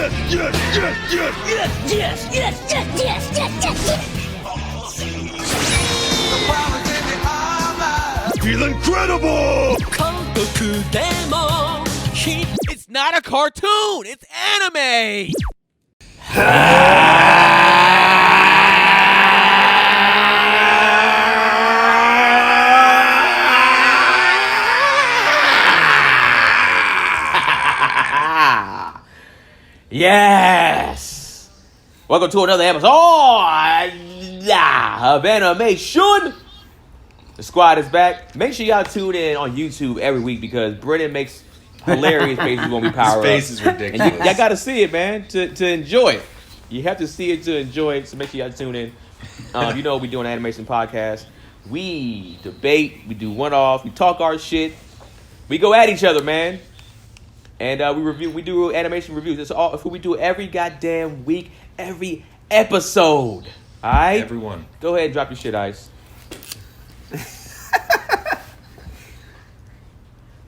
Feel incredible! It's not a cartoon, it's anime! Yes! Welcome to another episode of Animeshun. The squad is back. Make sure y'all tune in on YouTube every week because Brennan makes hilarious faces when we power up. His face is ridiculous. And y'all gotta see it, man, to enjoy it. You have to see it to enjoy it, so make sure y'all tune in. You know we do an animation podcast. We debate, we do one-off, we talk our shit. We go at each other, man. And we do animation reviews. That's all we do every goddamn week, every episode. All right? Everyone. Go ahead and drop your shit, Ice.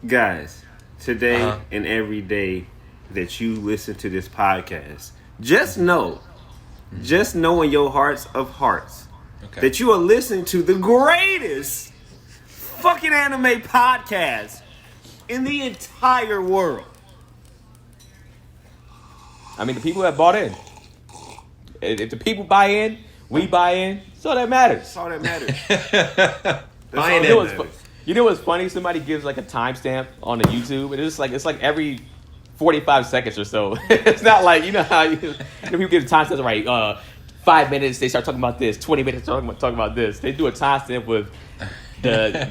Guys, today and every day that you listen to this podcast, just know in your hearts of hearts that you are listening to the greatest fucking anime podcast in the entire world. I mean, the people that bought in. If the people buy in, we buy in. That's all that matters. That's all that matters. You know what's funny? Somebody gives like a timestamp on the YouTube, and it's like every 45 seconds or so. It's not like, you know how people give timestamps, right? 5 minutes they start talking about this, 20 minutes talking about this. They do a timestamp with the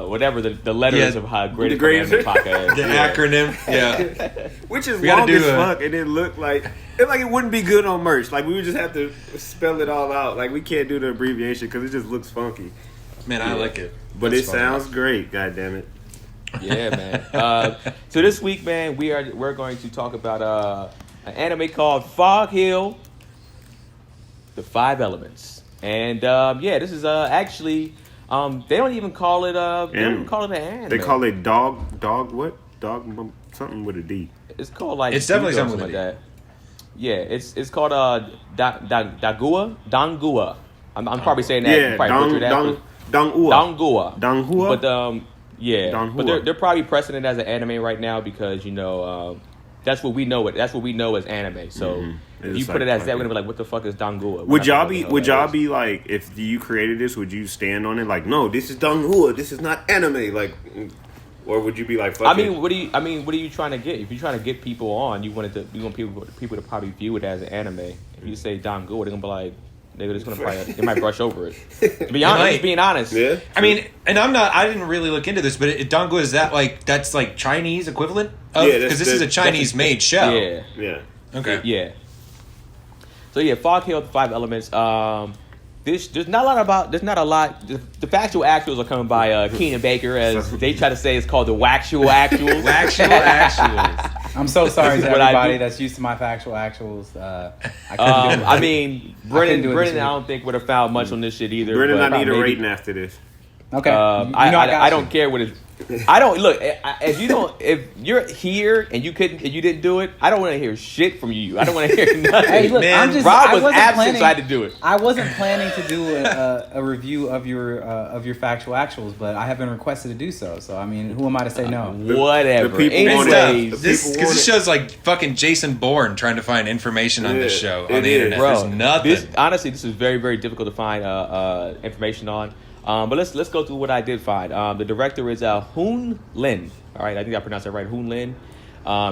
whatever the letters of how great the podcast is. The acronym, yeah. Which is long as fuck, and it looked like it wouldn't be good on merch. Like we would just have to spell it all out. Like we can't do the abbreviation because it just looks funky. Man, I like it. But it sounds great. God damn it. Yeah, man. So this week, man, we're going to talk about an anime called Fog Hill, The Five Elements, and this is actually they don't even call it an anime. They call it dog something with a D. It's called like it's definitely something like that. Yeah, it's called Dangua. I'm probably saying that. Yeah, Dangua. But but they're probably pressing it as an anime right now because that's what we know it. That's what we know as anime. So if you put it as that, we're gonna be like, what the fuck is Dangua? Would y'all be like, if you created this, would you stand on it like, no, this is Dangua, this is not anime, like, or would you be like, fuck what are you trying to get? If you're trying to get people on, you want people to probably view it as an anime. If you say Dangua, they're gonna be like, they're just gonna they might brush over it. To be honest, just being honest. Yeah. I mean, and I didn't really look into this, but Dangua, is that that's like Chinese equivalent of? Because this is a Chinese made show. Yeah. Yeah. Okay. Yeah. So yeah, Fog Hill, The Five Elements. There's not a lot. The factual actuals are coming by Keenan Baker, as they try to say it's called the waxual actuals. Waxual actuals. I'm so sorry to everybody that's used to my factual actuals. I couldn't do it. I mean, Brennan, I don't think would have found much on this shit either. Brennan, I need a rating after this. Okay. I don't care what it. I don't look. If you're here and you didn't do it, I don't want to hear shit from you. I don't want to hear nothing. Hey, look, man, Rob was absent, so I had to do it. I wasn't planning to do a review of your factual actuals, but I have been requested to do so. So I mean, who am I to say no? Whatever. The people want it. This show's like fucking Jason Bourne trying to find information on this show on the internet. Bro, there's nothing. Honestly, this is very, very difficult to find information on. But let's go through what I did find. The director is Hoon Lin. All right, I think I pronounced that right. Hoon Lin.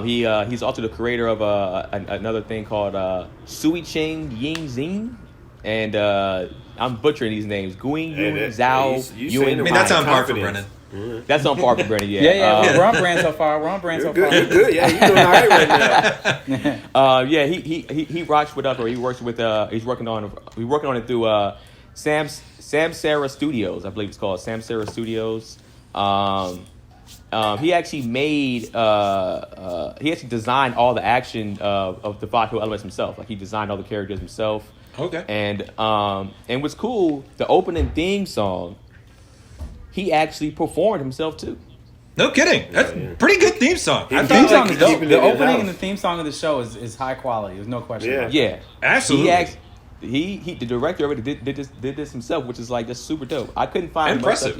He's also the creator of another thing called Sui Ching Ying Zing, and I'm butchering these names. Guing Yun Zhao Yun. I mean, that's on par for Brennan. That's on par for Brennan. Yeah. Yeah. We're on brand so far. You're good. Yeah, you're doing all right now. He rocks with us, or he works with. He's working on it through Samsara Studios, I believe it's called Samsara Studios. He actually he actually designed all the action of the Fog Hill elements himself. Like he designed all the characters himself. Okay. And what's cool, the opening theme song, he actually performed himself too. No kidding. That's pretty good theme song. The theme song is dope. The opening and the theme song of the show is high quality. There's no question. Yeah. About Yeah, absolutely. He the director already did this himself, which is like just super dope. I couldn't find impressive.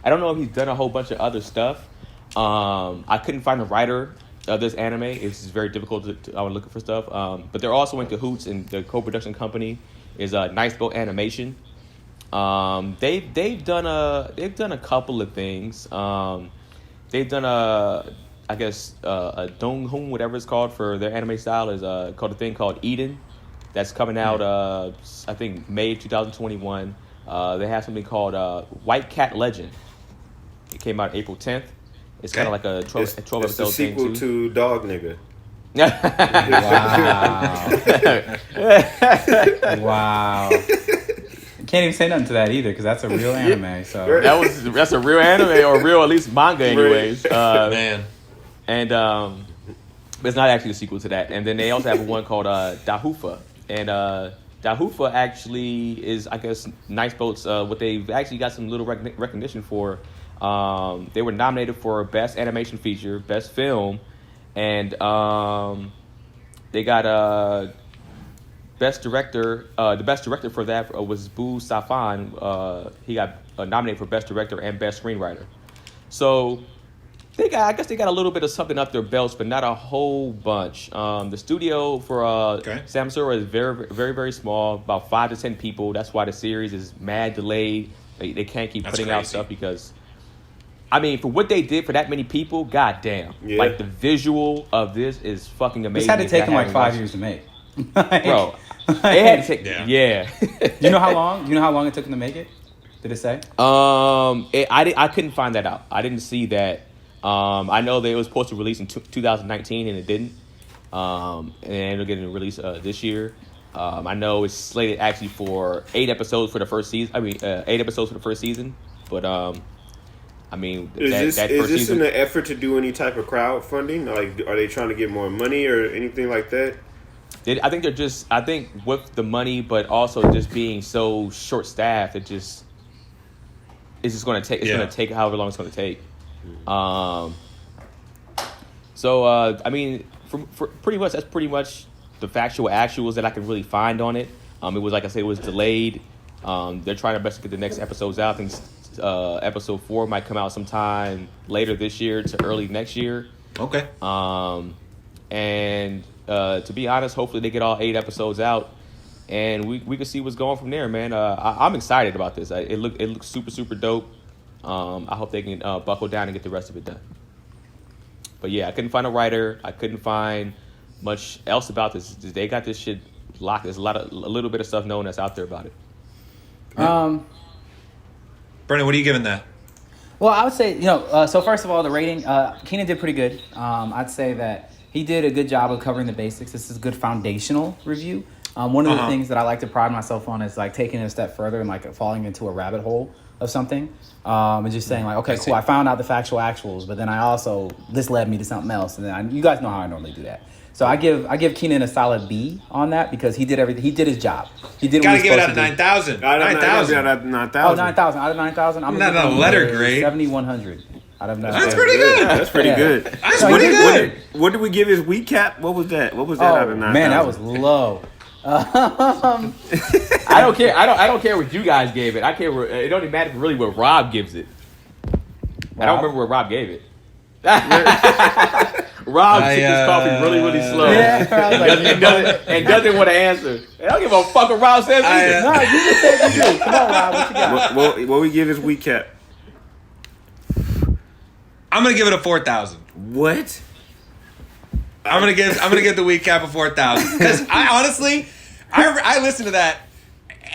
I don't know if he's done a whole bunch of other stuff. I couldn't find the writer of this anime. It's just very difficult I was looking for stuff. But they're also in cahoots, and the co-production company is Nice Boat Animation. They've done a couple of things. They've done a Donghun, whatever it's called for their anime style, is called a thing called Eden. That's coming out, I think, May 2021. They have something called White Cat Legend. It came out April 10th. It's kind of like a 12 it's episode the thing, sequel too. to Dog Nigga. Wow. Can't even say nothing to that either because that's a real anime. So That's a real anime or real at least manga, anyways. Man. And but it's not actually a sequel to that. And then they also have one called Dahufa. And Dahufa actually is, I guess, Nice Boat's what they've actually got some little recognition for. They were nominated for Best Animation Feature, Best Film, and they got Best Director. The Best Director for that was Bu Safan. He got nominated for Best Director and Best Screenwriter. So I guess they got a little bit of something up their belts, but not a whole bunch. The studio for Samsura is very, very, very small, about 5 to 10 people. That's why the series is mad delayed. They can't keep putting out stuff because, I mean, for what they did for that many people, goddamn. Yeah. Like, the visual of this is fucking amazing. this had to take them like 5 years to make. Bro, it had to take, yeah. You know how long? You know how long it took them to make it? Did it say? I couldn't find that out. I didn't see that. I know that it was supposed to release in 2019 and it didn't. And it'll get released this year. I know it's slated actually for 8 episodes for the first season. 8 episodes for the first season. But I mean, Is that this first season, in an effort to do any type of crowdfunding? Like, are they trying to get more money or anything like that? I think with the money, but also just being so short staffed, it's just going to take. It's going to take however long it's going to take. So I mean, for pretty much that's pretty much the factual actuals that I can really find on it. It was, like I said, it was delayed. They're trying their best to get the next episodes out. I think episode 4 might come out sometime later this year to early next year. Okay. And to be honest, hopefully they get all 8 episodes out, and we can see what's going from there, man. I'm excited about this. It looks super, super dope. I hope they can buckle down and get the rest of it done. But yeah, I couldn't find a writer. I couldn't find much else about this. They got this shit locked. There's a little bit of stuff known that's out there about it. Brennan, what are you giving that? Well, I would say, so first of all, the rating, Keenan did pretty good. I'd say that he did a good job of covering the basics. This is a good foundational review. One of the things that I like to pride myself on is like taking it a step further and like falling into a rabbit hole of something, and just saying like, okay, cool, I found out the factual actuals, but then I also, this led me to something else, and then you guys know how I normally do that. So I give Keenan a solid B on that because he did everything. He did his job. He did. Gotta give it out of 9,000. 9,000. Out of 9,000. Oh, 9,000 out of 9,000. I'm not a letter grade. 7,100 out of 9,000. That's pretty good. That's pretty good. That's pretty good. What did we give his week cap? What was that? What was that out of 9,000? Man, that was low. I don't care. I don't care what you guys gave it. I care. It don't even matter really what Rob gives it. I don't remember what Rob gave it. Rob took his coffee really, really slow. And doesn't want to answer. I don't give a fuck what Rob says either. No, you just said you do. Come on, Rob. What you got? What we give his week cap? I'm gonna give it a 4,000. What? I'm gonna give the week cap a 4,000 because I honestly, I listened to that,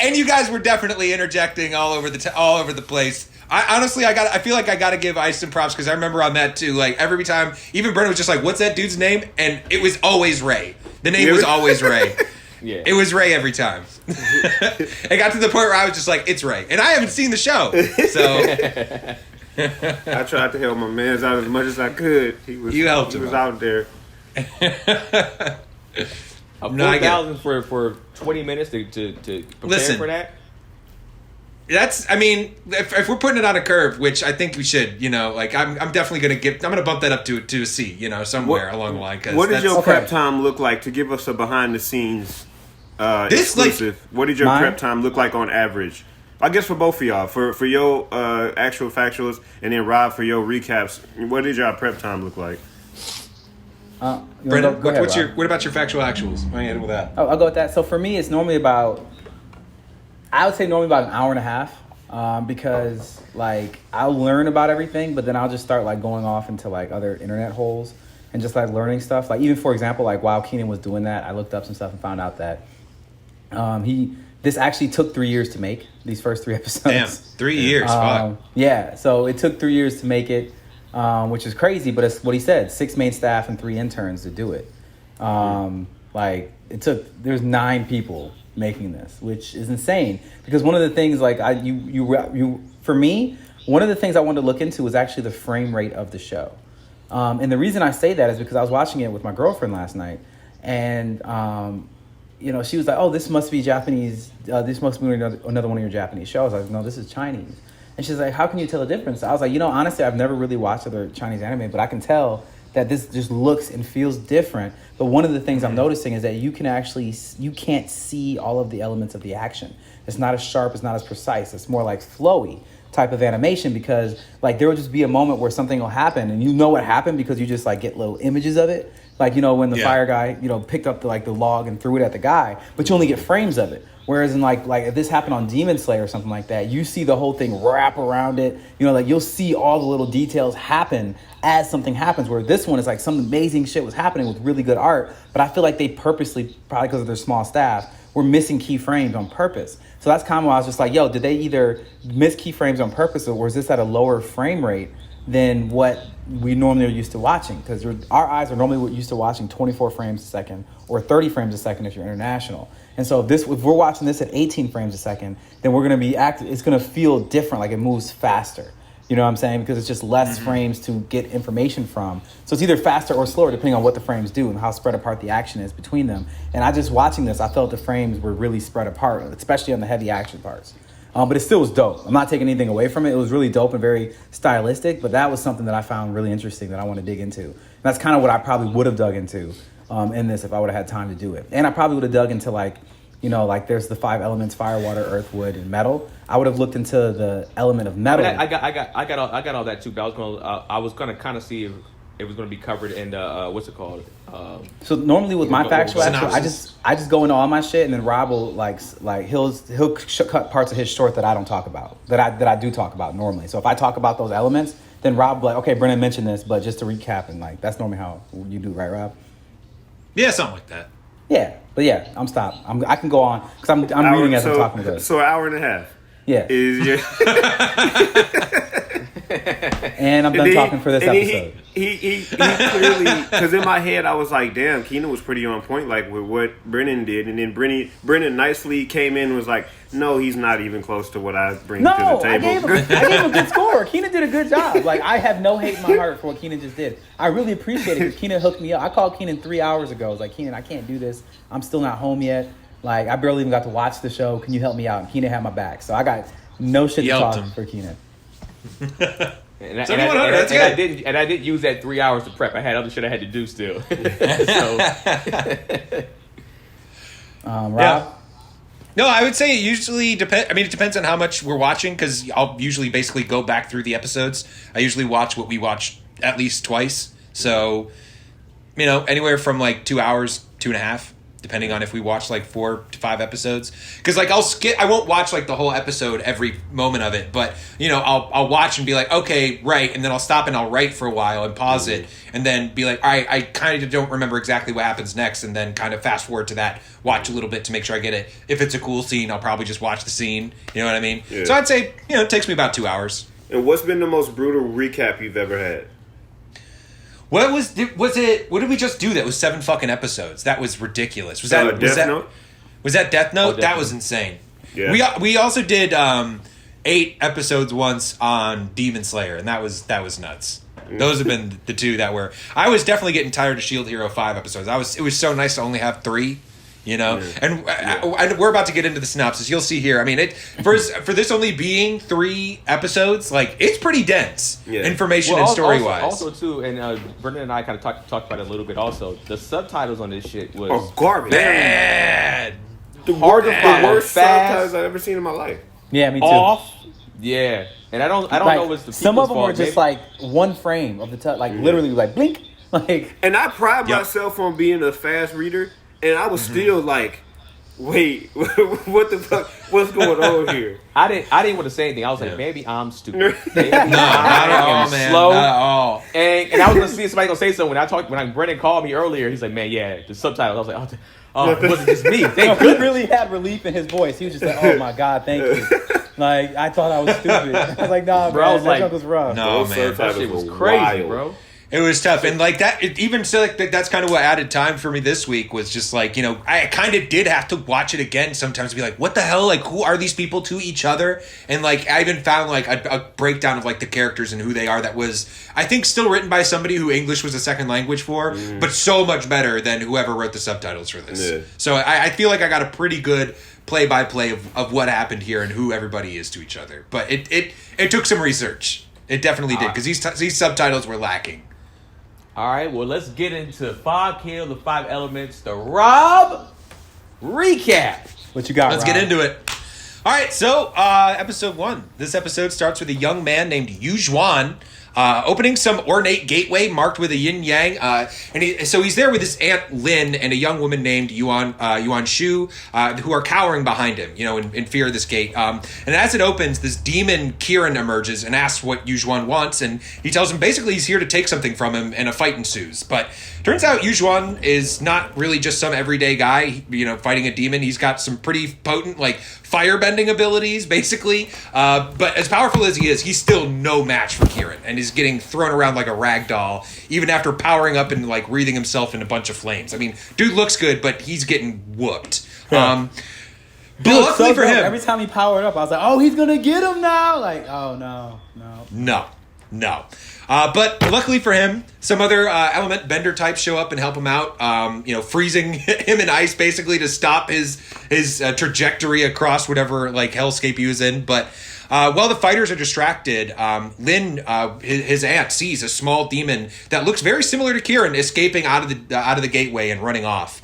and you guys were definitely interjecting all over the place. I feel like I gotta give Ice some props because I remember on that too. Like every time, even Brennan was just like, "What's that dude's name?" And it was always Ray. The name was always Ray. Yeah. It was Ray every time. It got to the point where I was just like, "It's Ray," and I haven't seen the show, so. I tried to help my man's out as much as I could. You helped him was out there. 4,000 for 20 minutes to prepare for that. I mean, if we're putting it on a curve, which I think we should, like I'm definitely I'm gonna bump that up to a C, somewhere along the line. What does your prep time look like to give us a behind the scenes exclusive? What did your prep time look like on average? I guess for both of y'all, for your actual factuals, and then Rob for your recaps. What did your prep time look like? Brendan, go ahead, what about your factual actuals? Why are you with that? Oh, I'll go with that. So for me, it's normally about an hour and a half, because like I'll learn about everything, but then I'll just start like going off into like other internet holes and just like learning stuff. Like even for example, like while Keenan was doing that, I looked up some stuff and found out that this actually took 3 years to make, these first 3 episodes. Damn, 3 years. Fuck. Yeah, so it took 3 years to make it, which is crazy, but it's what he said, 6 main staff and 3 interns to do it. Like there's 9 people making this, which is insane, because one of the things like for me, one of the things I wanted to look into was actually the frame rate of the show. And the reason I say that is because I was watching it with my girlfriend last night, and she was like, "Oh, this must be Japanese. This must be another one of your Japanese shows." I was like, "No, this is Chinese." And she's like, "How can you tell the difference?" I was like, honestly, I've never really watched other Chinese anime, but I can tell that this just looks and feels different. But one of the things I'm noticing is that you can't see all of the elements of the action. It's not as sharp, it's not as precise. It's more like flowy type of animation, because like there will just be a moment where something will happen and you know what happened because you just like get little images of it. Like, when the fire guy, picked up the log and threw it at the guy, but you only get frames of it. Whereas in like if this happened on Demon Slayer or something like that, you see the whole thing wrap around it. Like you'll see all the little details happen as something happens, where this one is like some amazing shit was happening with really good art, but I feel like they purposely, probably because of their small staff, were missing key frames on purpose. So that's kind of why I was just like, yo, did they either miss key frames on purpose, or is this at a lower frame rate than what we normally are used to watching? Because our eyes are normally used to watching 24 frames a second or 30 frames a second if you're international. And so if we're watching this at 18 frames a second, then we're going to be it's going to feel different, like it moves faster. You know what I'm saying? Because it's just less frames to get information from. So it's either faster or slower depending on what the frames do and how spread apart the action is between them. And watching this, I felt the frames were really spread apart, especially on the heavy action parts. But it still was dope. I'm not taking anything away from it. It was really dope and very stylistic, but that was something that I found really interesting that I want to dig into. And that's kind of what I probably would have dug into in this if I would have had time to do it. And I probably would have dug into like there's the 5 elements: fire, water, earth, wood, and metal. I would have looked into the element of metal. I got all that too. But I was gonna kind of see if it was gonna be covered in the what's it called? So normally with my factual, I just go into all my shit, and then Rob will he'll cut parts of his short that I don't talk about, that I do talk about normally. So if I talk about those elements, then Rob will be like, okay, Brennan mentioned this, but just to recap, and like that's normally how you do, right, Rob? Yeah, something like that. Yeah, but yeah, I'm stopped. I can go on because I'm reading as I'm talking to. So an hour and a half. Yeah. Is your and I'm done talking for this episode. He clearly, because in my head I was like, damn, Keenan was pretty on point, like with what Brennan did, and then Brennan nicely came in and was like, no, he's not even close to what I bring to the table. I gave him a good score. Keenan did a good job. Like, I have no hate in my heart for what Keenan just did. I really appreciate it because Keenan hooked me up. I called Keenan 3 hours ago. I was like, Keenan, I can't do this. I'm still not home yet. Like, I barely even got to watch the show. Can you help me out? And Keenan had my back. So I got no shit to talk for Keenan. And I didn't use that 3 hours to prep. I had other shit I had to do still. Rob? Yeah. No, I would say it usually depends. I mean, it depends on how much we're watching, because I'll usually basically go back through the episodes. I usually watch what we watch at least twice. So, anywhere from like 2 hours, 2.5, depending on if we watch like 4 to 5 episodes. Because like I won't watch like the whole episode every moment of it, but I'll watch and be like, okay, right, and then I'll stop and I'll write for a while and pause it, and then be like, all right, I kind of don't remember exactly what happens next, and then kind of fast forward to that, watch a little bit to make sure I get it. If it's a cool scene, I'll probably just watch the scene. You know what I mean? Yeah. So I'd say it takes me about 2 hours. And what's been the most brutal recap you've ever had? What was it? What did we just do? That was 7 fucking episodes. That was ridiculous. Was that Death Note? Was that Death Note? Death that Note. was insane. Yeah. We also did 8 episodes once on Demon Slayer, and that was nuts. Those have been the 2 that were. I was definitely getting tired of Shield Hero 5 episodes. It was so nice to only have 3. You know, and we're about to get into the synopsis. You'll see here. I mean, for this only being 3 episodes, like it's pretty dense information and story wise. Also, too, and Brendan and I kind of talked about it a little bit. Also, the subtitles on this shit was garbage. Bad. The worst subtitles I've ever seen in my life. Yeah, me too. Off. Yeah, and I don't know what's the some of them fault, were just like one frame of the like literally like blink, like. And I pride myself on being a fast reader. And I was still like, wait, what the fuck? What's going on here? I didn't want to say anything. I was like, maybe I'm stupid. Maybe No, not at all, man. Slow. Not at all. And I was gonna see if somebody gonna say something. When Brendan called me earlier, he's like, man, yeah, the subtitles. I was like, oh, it wasn't just me. He really had relief in his voice. He was just like, oh my God, thank you. Like, I thought I was stupid. I was like, nah, bro, that junk was rough. No, man. That shit was crazy, bro. It was tough, and like that. Even so, like that's kind of what added time for me this week was just like I kind of did have to watch it again sometimes to be like, what the hell? Like, who are these people to each other? And like I even found like a breakdown of like the characters and who they are that was I think still written by somebody who English was a second language for, but so much better than whoever wrote the subtitles for this. Yeah. So I feel like I got a pretty good play-by-play of what happened here and who everybody is to each other. But it took some research. It definitely did because these subtitles were lacking. All right, well, let's get into 5 Kill, the 5 Elements, the Rob recap. What you got, Let's Rob? get into it. All right, so episode 1. This episode starts with a young man named Yu Zhuan opening some ornate gateway marked with a yin-yang. So he's there with his aunt Lin and a young woman named Yuan Shu, who are cowering behind him, in fear of this gate. And as it opens, this demon Kieran emerges and asks what Yu Zhuan wants, and he tells him basically he's here to take something from him, and a fight ensues. But turns out Yu Zhuan is not really just some everyday guy, fighting a demon. He's got some pretty potent, firebending abilities, basically. But as powerful as he is, he's still no match for Kieran, and is getting thrown around like a rag doll, even after powering up and wreathing himself in a bunch of flames. I mean, dude looks good, but he's getting whooped. Yeah. But luckily for him, every time he powered up, I was like, "Oh, he's gonna get him now!" Like, oh no. But luckily for him, some other element bender types show up and help him out. Freezing him in ice basically to stop his trajectory across whatever hellscape he was in. But while the fighters are distracted, Lin, his aunt, sees a small demon that looks very similar to Kieran escaping out of the gateway and running off.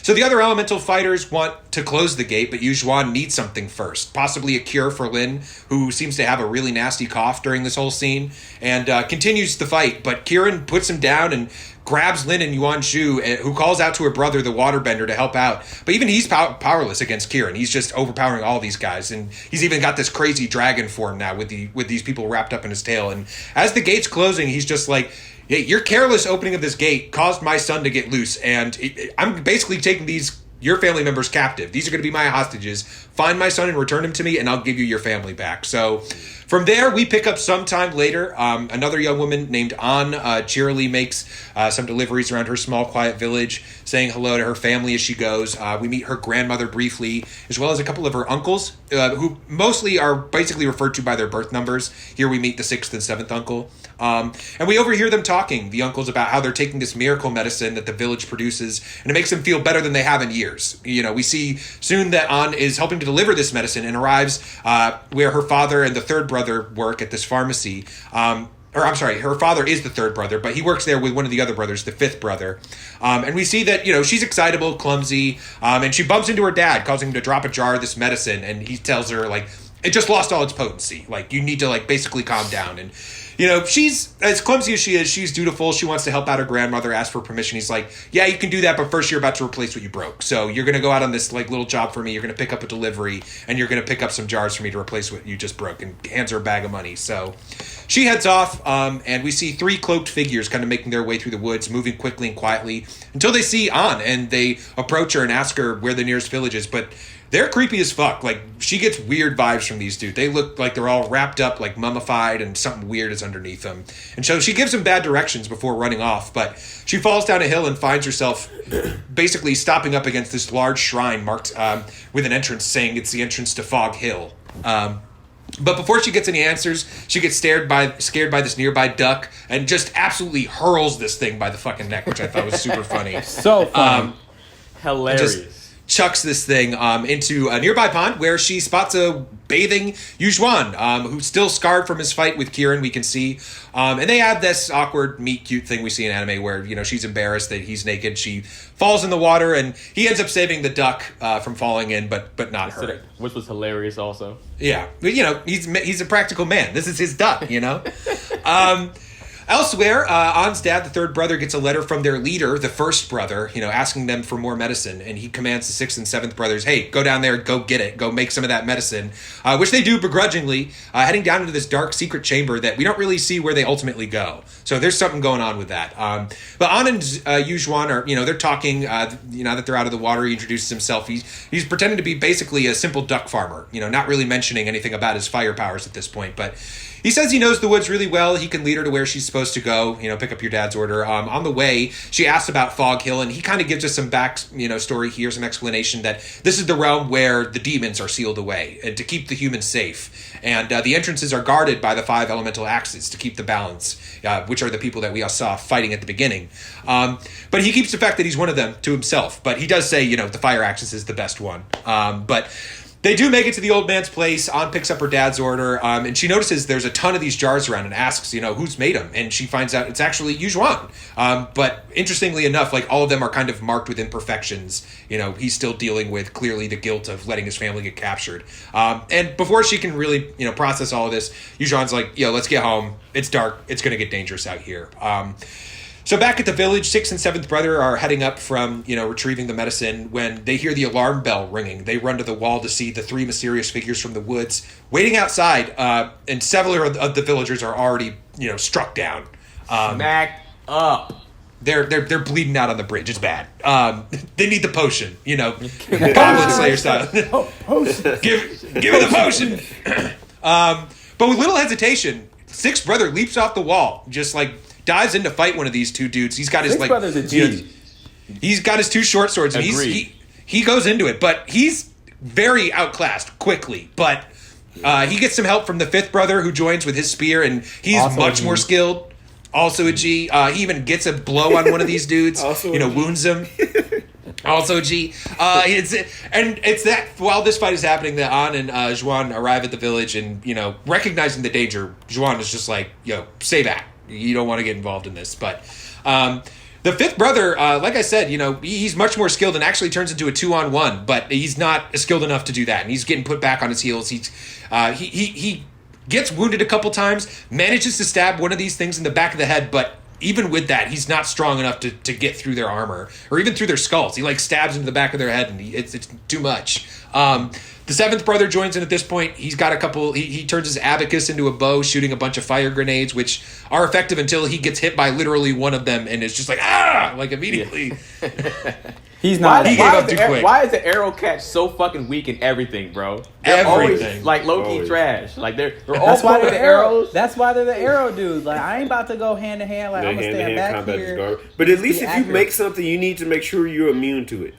So the other elemental fighters want to close the gate, but Yu Zhuan needs something first, possibly a cure for Lin, who seems to have a really nasty cough during this whole scene, and continues the fight. But Kieran puts him down and grabs Lin and Yuan Shu, who calls out to her brother, the waterbender, to help out. But even he's powerless against Kieran. He's just overpowering all these guys, and he's even got this crazy dragon form now with these people wrapped up in his tail. And as the gate's closing, he's just like, "Hey, your careless opening of this gate caused my son to get loose, and I'm basically taking your family members captive. These are going to be my hostages. Find my son and return him to me, and I'll give you your family back." So from there, we pick up sometime later. Another young woman named An cheerily makes some deliveries around her small, quiet village, saying hello to her family as she goes. We meet her grandmother briefly, as well as a couple of her uncles, who mostly are basically referred to by their birth numbers. Here we meet the 6th and 7th uncle. And we overhear them talking, the uncles, about how they're taking this miracle medicine that the village produces, and it makes them feel better than they have in years. We see soon that An is helping to deliver this medicine and arrives where her father and the third brother work at this pharmacy. Her father is the third brother, but he works there with one of the other brothers, the 5th brother. And we see that, she's excitable, clumsy, and she bumps into her dad, causing him to drop a jar of this medicine, and he tells her, it just lost all its potency. You need to, basically calm down. And she's, as clumsy as she is, she's dutiful. She wants to help out her grandmother, ask for permission. He's like, "Yeah, you can do that, but first you're about to replace what you broke. So you're going to go out on this little job for me. You're going to pick up a delivery, and you're going to pick up some jars for me to replace what you just broke," and hands her a bag of money. So she heads off, and we see 3 cloaked figures kind of making their way through the woods, moving quickly and quietly until they see An, and they approach her and ask her where the nearest village is. But they're creepy as fuck. She gets weird vibes from these dudes. They look like they're all wrapped up, mummified, and something weird is underneath them. And so she gives them bad directions before running off, but she falls down a hill and finds herself basically stopping up against this large shrine marked with an entrance saying it's the entrance to Fog Hill. But before she gets any answers, she gets scared by this nearby duck and just absolutely hurls this thing by the fucking neck, which I thought was super funny. So funny. Hilarious. chucks this thing into a nearby pond where she spots a bathing Yujuan, who's still scarred from his fight with Kieran, we can see. And they have this awkward meet cute thing we see in anime where, she's embarrassed that he's naked. She falls in the water and he ends up saving the duck from falling in, but not her. Which was hilarious also. Yeah. But, he's a practical man. This is his duck, Elsewhere, An's dad, the third brother, gets a letter from their leader, the first brother, asking them for more medicine. And he commands the sixth and seventh brothers, hey, go down there, go get it, go make some of that medicine, which they do begrudgingly, heading down into this dark secret chamber that we don't really see where they ultimately go. So there's something going on with that. But An and Yujuan are, they're talking, now that they're out of the water. He introduces himself. He's pretending to be basically a simple duck farmer, not really mentioning anything about his fire powers at this point. But he says he knows the woods really well. He can lead her to where she's supposed to go, pick up your dad's order. On the way, she asks about Fog Hill, and he kind of gives us some back, story here, some explanation that this is the realm where the demons are sealed away and to keep the humans safe. And the entrances are guarded by the 5 elemental axes to keep the balance, which are the people that we all saw fighting at the beginning. But he keeps the fact that he's one of them to himself. But he does say, the fire axis is the best one. But they do make it to the old man's place. An picks up her dad's order, and she notices there's a ton of these jars around and asks, who's made them? And she finds out it's actually Yujuan. But interestingly enough, all of them are kind of marked with imperfections. He's still dealing with clearly the guilt of letting his family get captured. And before she can really, process all of this, Yujuan's like, let's get home. It's dark. It's going to get dangerous out here. So back at the village, 6th and 7th brother are heading up from, retrieving the medicine when they hear the alarm bell ringing. They run to the wall to see the 3 mysterious figures from the woods waiting outside, and several of the villagers are already, struck down. Smacked up. They're bleeding out on the bridge. It's bad. They need the potion, Goblin Slayer style. Potion. Give me the potion. But with little hesitation, 6th brother leaps off the wall, just dives in to fight one of these 2 dudes. He's got his Sixth brother's a G. He's got his 2 short swords, and he goes into it, but he's very outclassed quickly. But he gets some help from the 5th brother who joins with his spear, and he's also much more skilled. Also a G. He even gets a blow on one of these dudes. Wounds him. Also G. It's that while this fight is happening that An and Zhuan arrive at the village, and recognizing the danger, Zhuan is just like, stay back. You don't want to get involved in this. But the 5th brother, like I said, he's much more skilled and actually turns into a 2-on-1, but he's not skilled enough to do that. And he's getting put back on his heels. He gets wounded a couple times, manages to stab one of these things in the back of the head, but even with that, he's not strong enough to get through their armor or even through their skulls. He stabs into the back of their head, and it's too much. The 7th brother joins in at this point. He's got a couple. He turns his abacus into a bow, shooting a bunch of fire grenades, which are effective until he gets hit by literally one of them, and it's just immediately. He's not. He gave up too quick. Why is the arrow catch so fucking weak in everything, bro? Everything. Always, low-key trash. They're all That's why they're the arrows. That's why they're the arrow dudes. I ain't about to go hand to hand. I'm gonna stand back here. But at least if you make something, you need to make sure you're immune to it.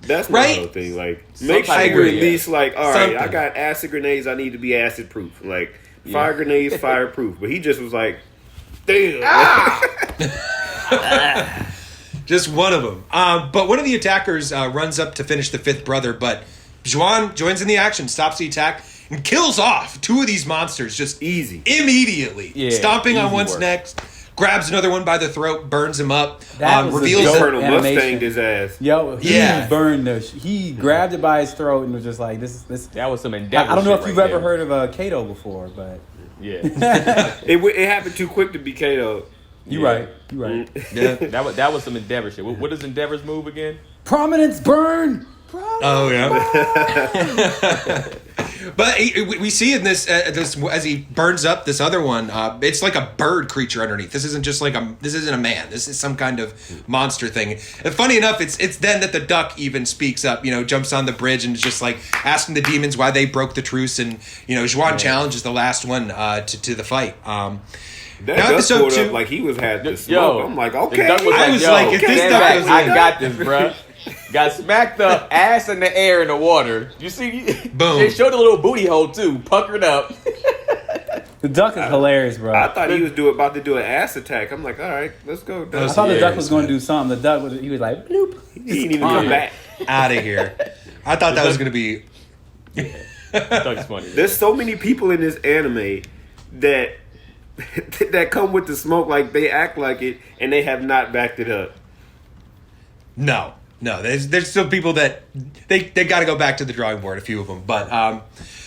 That's my whole thing. Make sure you're at least all right, I got acid grenades. I need to be acid proof. Fire grenades, fireproof. But he just was like, damn. Just one of them. But one of the attackers runs up to finish the 5th brother, but Zhuan joins in the action, stops the attack, and kills off 2 of these monsters just immediately. Stomping on one's neck, grabs another one by the throat, burns him up, reveals Colonel Mustanged his ass. Burned he grabbed it by his throat and was just like, this. That was some endeavor. I don't know if you've ever heard of Kato before, but it happened too quick to be Kato. You're right. Yeah, that was some endeavor shit. What does endeavor's move again? Prominence burn. Oh yeah. But we see in this as he burns up this other one, it's like a bird creature underneath. This isn't just this isn't a man. This is some kind of monster thing. And funny enough, it's then that the duck even speaks up. Jumps on the bridge and is just asking the demons why they broke the truce. And Zhuan challenges the last one to the fight. That duck pulled up like he had the smoke. I'm like, okay. I was like, if this duck was I got this, bro. Got smacked up, ass in the air in the water. You see? Boom. They showed a little booty hole too, puckered up. The duck is hilarious, bro. I thought he was about to do an ass attack. I'm like, all right, let's go. I thought the duck was going to do something. The duck he was like, bloop. He didn't even come back. out of here. I thought that was going to be... I thought it's funny. There's so many people in this anime that that come with the smoke, like they act like it, and they have not backed it up. No. There's still people that they got to go back to the drawing board. A few of them, but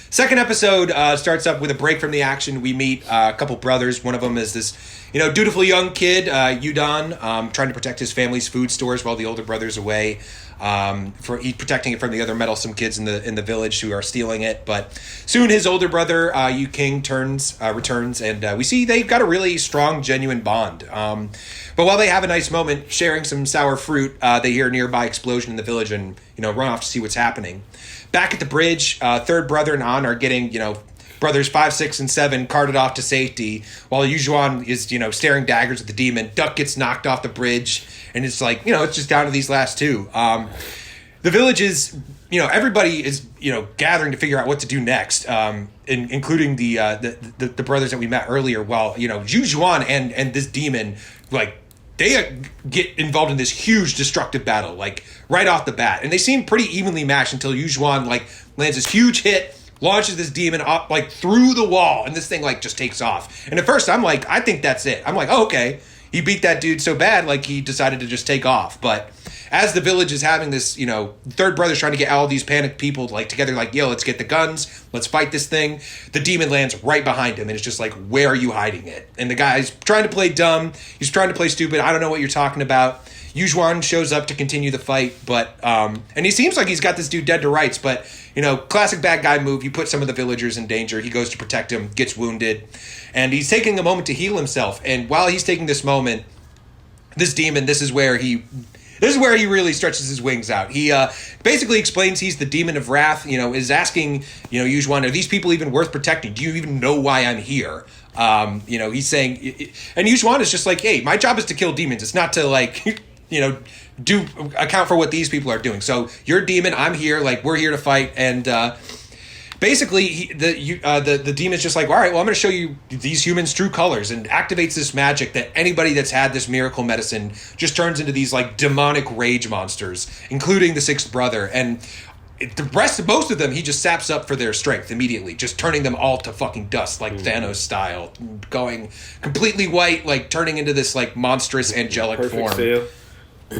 second episode starts up with a break from the action. We meet a couple brothers. One of them is this, dutiful young kid, Yudon, trying to protect his family's food stores while the older brother's away. He's protecting it from the other meddlesome kids in the village who are stealing it. But soon his older brother, Yu King, returns, and we see they've got a really strong, genuine bond. But while they have a nice moment sharing some sour fruit, they hear a nearby explosion in the village and run off to see what's happening. Back at the bridge, third brother and An are getting brothers 5, 6, and 7 carted off to safety, while Yujuan is staring daggers at the demon. Duck gets knocked off the bridge, and it's like it's just down to these last two. The village is everybody is gathering to figure out what to do next, including the brothers that we met earlier. While Yujuan and this demon they get involved in this huge destructive battle, right off the bat. And they seem pretty evenly matched until Yujuan, lands this huge hit, launches this demon up, through the wall, and this thing, just takes off. And at first, I'm like, I think that's it. I'm like, oh, okay. He beat that dude so bad, he decided to just take off. But as the village is having this, third brother's trying to get all these panicked people, together, yo, let's get the guns, let's fight this thing. The demon lands right behind him, and it's just where are you hiding it? And the guy's trying to play dumb. He's trying to play stupid. I don't know what you're talking about. Yujuan shows up to continue the fight, but and he seems like he's got this dude dead to rights, but classic bad guy move. You put some of the villagers in danger. He goes to protect him, gets wounded, and he's taking a moment to heal himself. And while he's taking this moment, this demon, this is where he really stretches his wings out. He basically explains he's the demon of wrath. Is asking Yujuan, are these people even worth protecting? Do you even know why I'm here? He's saying, and Yujuan is just hey, my job is to kill demons. It's not to do account for what these people are doing. So you're a demon, I'm here, we're here to fight. And basically the demon's just all right, well, I'm going to show you these humans' true colors, and activates this magic that anybody that's had this miracle medicine just turns into these demonic rage monsters, including the sixth brother. And most of them, he just saps up for their strength immediately, just turning them all to fucking dust, Thanos style, going completely white, turning into this monstrous angelic form. Sale.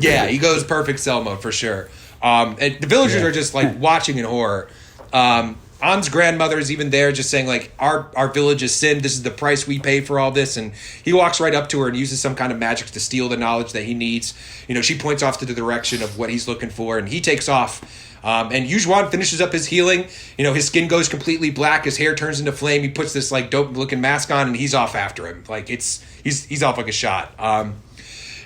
Yeah, he goes perfect cell mode for sure. And the villagers are just watching in horror. An's grandmother is even there, just saying our village is sinned. This is the price we pay for all this. And he walks right up to her and uses some kind of magic to steal the knowledge that he needs. She points off to the direction of what he's looking for, and he takes off. And Yujuan finishes up his healing. His skin goes completely black. His hair turns into flame. He puts this dope looking mask on, and he's off after him. He's off like a shot.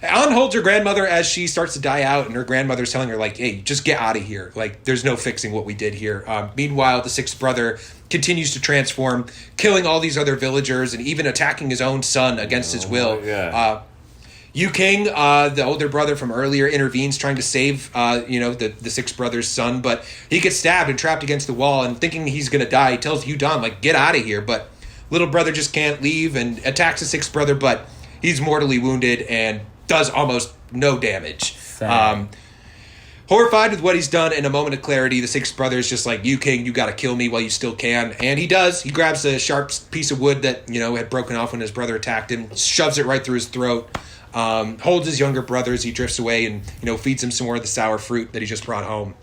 An holds her grandmother as she starts to die out, and her grandmother's telling her, hey, just get out of here. There's no fixing what we did here. Meanwhile, the sixth brother continues to transform, killing all these other villagers and even attacking his own son against his will. Yu King, the older brother from earlier, intervenes trying to save, the sixth brother's son, but he gets stabbed and trapped against the wall, and thinking he's going to die, he tells Yudon, get out of here, but little brother just can't leave and attacks the sixth brother, but he's mortally wounded and does almost no damage. Horrified with what he's done, in a moment of clarity, the sixth brother is just Yu King, you gotta kill me while you still can. And he does. He grabs a sharp piece of wood that, had broken off when his brother attacked him, shoves it right through his throat, holds his younger brother as he drifts away, and, feeds him some more of the sour fruit that he just brought home.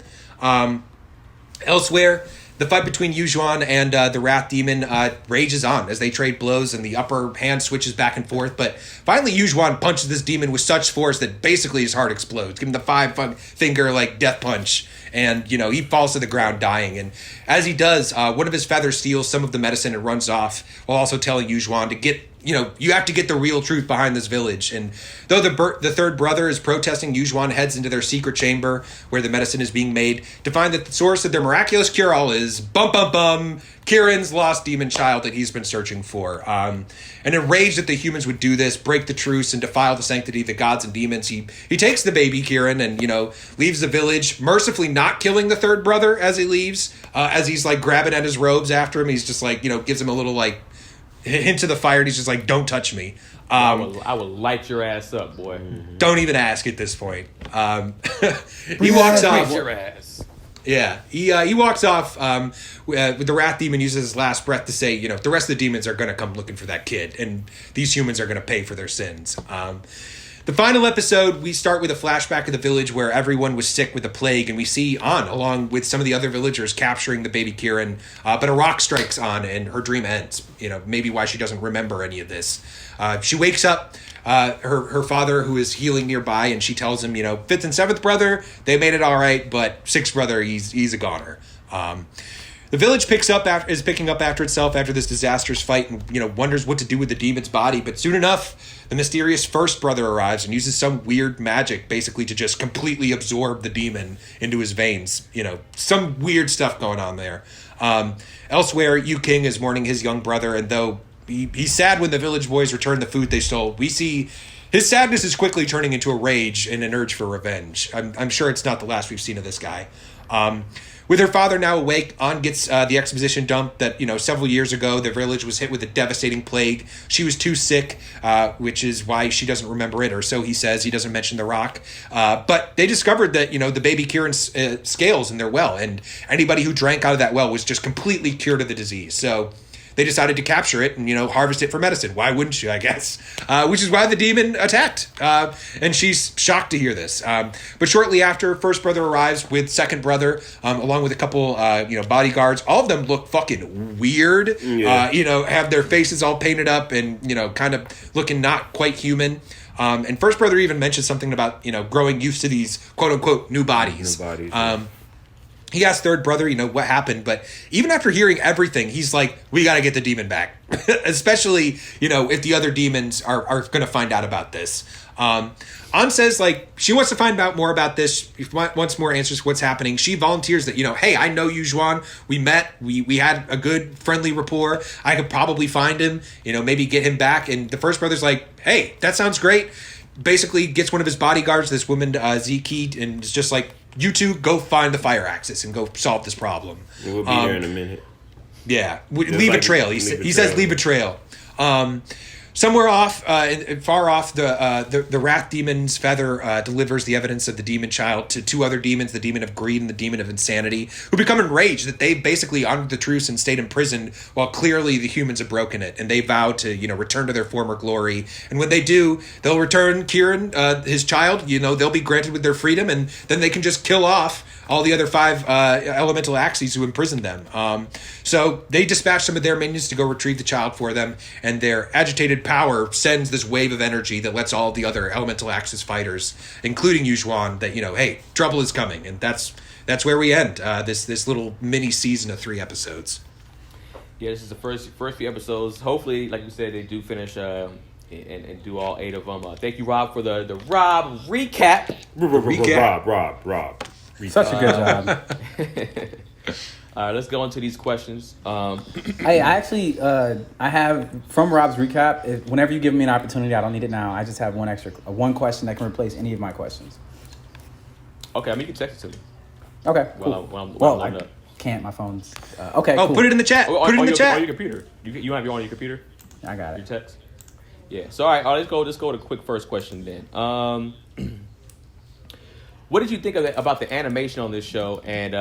Elsewhere, the fight between Yujuan and the Wrath Demon rages on as they trade blows, and the upper hand switches back and forth. But finally, Yujuan punches this demon with such force that basically his heart explodes. Give him the 5-finger death punch, and he falls to the ground dying. And as he does, one of his feathers steals some of the medicine and runs off, while also telling Yujuan to get. You have to get the real truth behind this village. And though the third brother is protesting, Yujuan heads into their secret chamber where the medicine is being made to find that the source of their miraculous cure-all is Kieran's lost demon child that he's been searching for. And enraged that the humans would do this, break the truce, and defile the sanctity of the gods and demons, he takes the baby Kieran and, leaves the village, mercifully not killing the third brother as he leaves, as he's, grabbing at his robes after him. He's just, gives him a little, into the fire, and he's just don't touch me. I will light your ass up, boy. Don't even ask at this point. He walks off. Your ass. Yeah, he walks off with the Wrath Demon uses his last breath to say, you know, the rest of the demons are going to come looking for that kid, and these humans are going to pay for their sins. The final episode, we start with a flashback of the village where everyone was sick with the plague, and we see An, along with some of the other villagers, capturing the baby Kieran, but a rock strikes An, and her dream ends. You know, maybe why she doesn't remember any of this. She wakes up, her father, who is healing nearby, and she tells him, you know, 5th and 7th brother, they made it all right, but 6th brother, he's a goner. The village is picking up after itself after this disastrous fight, and you know, wonders what to do with the demon's body. But soon enough, the mysterious 1st brother arrives and uses some weird magic, basically to just completely absorb the demon into his veins. You know, some weird stuff going on there. Elsewhere, Yu King is mourning his young brother, and though he's sad when the village boys return the food they stole, we see his sadness is quickly turning into a rage and an urge for revenge. I'm sure it's not the last we've seen of this guy. With her father now awake, An gets the exposition dump that, you know, several years ago, the village was hit with a devastating plague. She was too sick, which is why she doesn't remember it, or so he says. He doesn't mention the rock. But they discovered that, you know, the baby Kieran's scales in their well, and anybody who drank out of that well was just completely cured of the disease. So they decided to capture it and, you know, harvest it for medicine. Why wouldn't you, I guess? Which is why the demon attacked. And she's shocked to hear this. But shortly after, 1st brother arrives with 2nd brother, along with a couple, you know, bodyguards. All of them look fucking weird. Yeah. You know, have their faces all painted up and, you know, kind of looking not quite human. And 1st brother even mentions something about, you know, growing used to these quote-unquote new bodies. He asked 3rd brother, you know, what happened, but even after hearing everything, he's like, we got to get the demon back. Especially, you know, if the other demons are going to find out about this. An says, like, she wants to find out more about this, wants more answers to what's happening. She volunteers that, you know, hey, I know Yu Zhuan. We met. We had a good, friendly rapport. I could probably find him, you know, maybe get him back. And the 1st brother's like, hey, that sounds great. Basically gets one of his bodyguards, this woman, Ziki, and is just like, you two go find the fire axis and go solve this problem. We'll be here in a minute. Yeah, leave a trail. He says leave a trail. Somewhere off, far off, the Wrath Demon's feather delivers the evidence of the demon child to 2 other demons, the demon of greed and the demon of insanity, who become enraged that they basically honored the truce and stayed imprisoned while clearly the humans have broken it. And they vow to, you know, return to their former glory. And when they do, they'll return Kieran, his child, you know, they'll be granted with their freedom, and then they can just kill off all the other 5 elemental axes who imprisoned them. So they dispatch some of their minions to go retrieve the child for them, and their agitated power sends this wave of energy that lets all the other elemental axis fighters, including Yu Zhuan, that, you know, hey, trouble is coming. And that's where we end this little mini season of 3 episodes. Yeah, this is the first few episodes. Hopefully, like you said, they do finish and do all 8 of them. Thank you, Rob, for the Rob recap. Rob. Such a good job. All right, let's go into these questions. Hey, I actually, I have, from Rob's recap, whenever you give me an opportunity, I don't need it now. I just have one question that can replace any of my questions. Okay, I mean, you can text it to me. Okay, cool. While I'm I can't. My phone's... okay, Oh, cool. put it in the chat. Put it in the chat. On your computer. You have it on your computer? I got it. Your text? Yeah. So, all right, let's go to quick first question then. What did you think about the animation on this show, and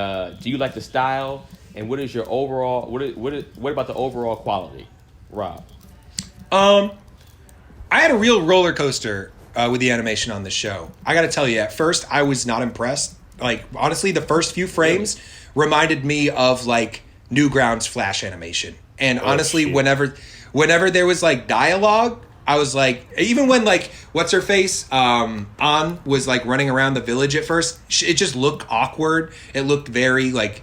do you like the style? And what is your overall? What about the overall quality, Rob? I had a real roller coaster with the animation on this show. I got to tell you, at first I was not impressed. Like, honestly, the first few frames reminded me of like Newgrounds Flash animation, and honestly, whenever there was like dialogue, I was like, even when like what's her face An was like running around the village at first, it just looked awkward. It looked very like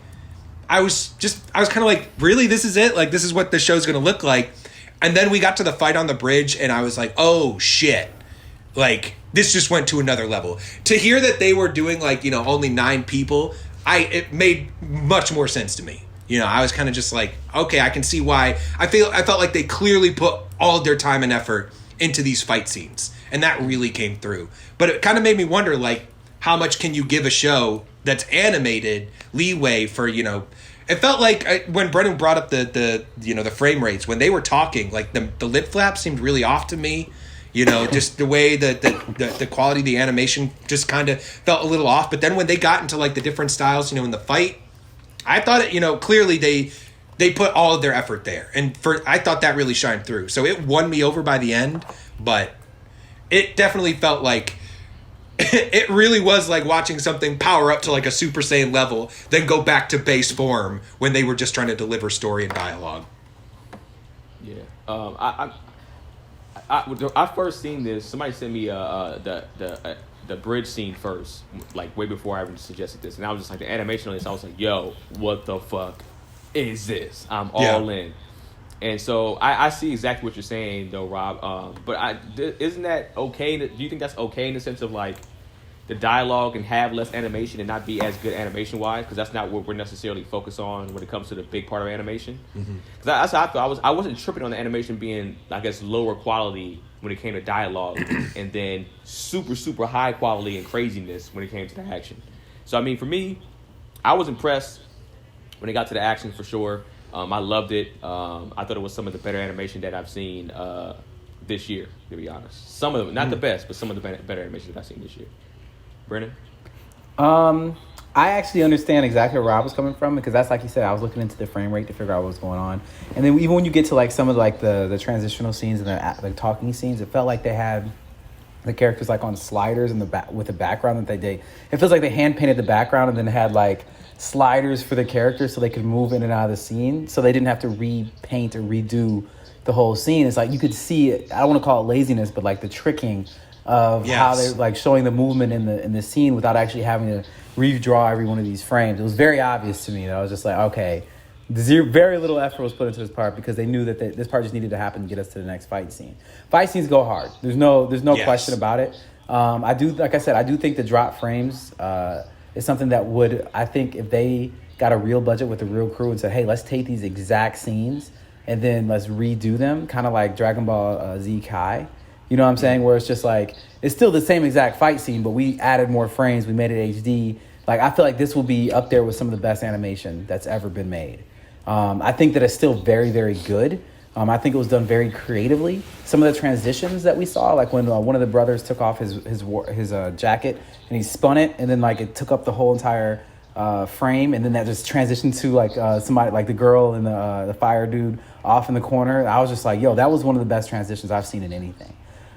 I was kind of like, really, this is it? Like, this is what the show's gonna look like. And then we got to the fight on the bridge, and I was like, oh shit, like this just went to another level. To hear that they were doing like, you know, only 9 people, it made much more sense to me. You know, I was kind of just like, okay, I can see why. I felt like they clearly put all of their time and effort into these fight scenes, and that really came through. But it kind of made me wonder, like, how much can you give a show that's animated leeway for, you know? It felt like when Brennan brought up the you know, the frame rates, when they were talking, like the lip flap seemed really off to me. You know, just the way the quality of the animation just kind of felt a little off. But then when they got into like the different styles, you know, in the fight, I thought it, you know, clearly they put all of their effort there, and I thought that really shined through. So it won me over by the end, but it definitely felt like it really was like watching something power up to like a Super Saiyan level, then go back to base form when they were just trying to deliver story and dialogue. Yeah. I first seen this. Somebody sent me the bridge scene first, like way before I even suggested this, and I was just like, the animation on this. I was like, yo, what the fuck is this? I'm all in. And so I see exactly what you're saying, though, Rob. But isn't that okay? Do you think that's okay in the sense of like the dialogue and have less animation and not be as good animation wise? Because that's not what we're necessarily focused on when it comes to the big part of animation. Because that's how I thought. I wasn't tripping on the animation being, I guess, lower quality when it came to dialogue, and then super high quality and craziness when it came to the action. So I mean, for me, I was impressed when it got to the action for sure. I loved it. I thought it was some of the better animation that I've seen this year, to be honest. Some of them, not the best, but some of the better animation that I've seen this year. Brennan? I actually understand exactly where Rob was coming from, because that's like you said, I was looking into the frame rate to figure out what was going on. And then even when you get to like some of like the transitional scenes and the talking scenes, it felt like they had the characters like on sliders in the back with the background that they it feels like they hand painted the background and then had like sliders for the characters so they could move in and out of the scene, so they didn't have to repaint or redo the whole scene. It's like you could see it. I don't want to call it laziness, but like the tricking of how they're like showing the movement in the scene without actually having to redraw every one of these frames. It was very obvious to me that I was just like, okay, very little effort was put into this part because they knew that this part just needed to happen to get us to the next fight scene. Fight scenes go hard. There's no question about it. I do, like I said, I do think the drop frames is something that would, I think if they got a real budget with a real crew and said, hey, let's take these exact scenes and then let's redo them, kind of like Dragon Ball Z Kai. You know what I'm saying? Where it's just like, it's still the same exact fight scene, but we added more frames, we made it HD. Like, I feel like this will be up there with some of the best animation that's ever been made. I think that it's still very, very good. I think it was done very creatively. Some of the transitions that we saw, like when one of the brothers took off his jacket and he spun it, and then like it took up the whole entire frame, and then that just transitioned to like somebody like the girl and the fire dude off in the corner. I was just like, yo, that was one of the best transitions I've seen in anything.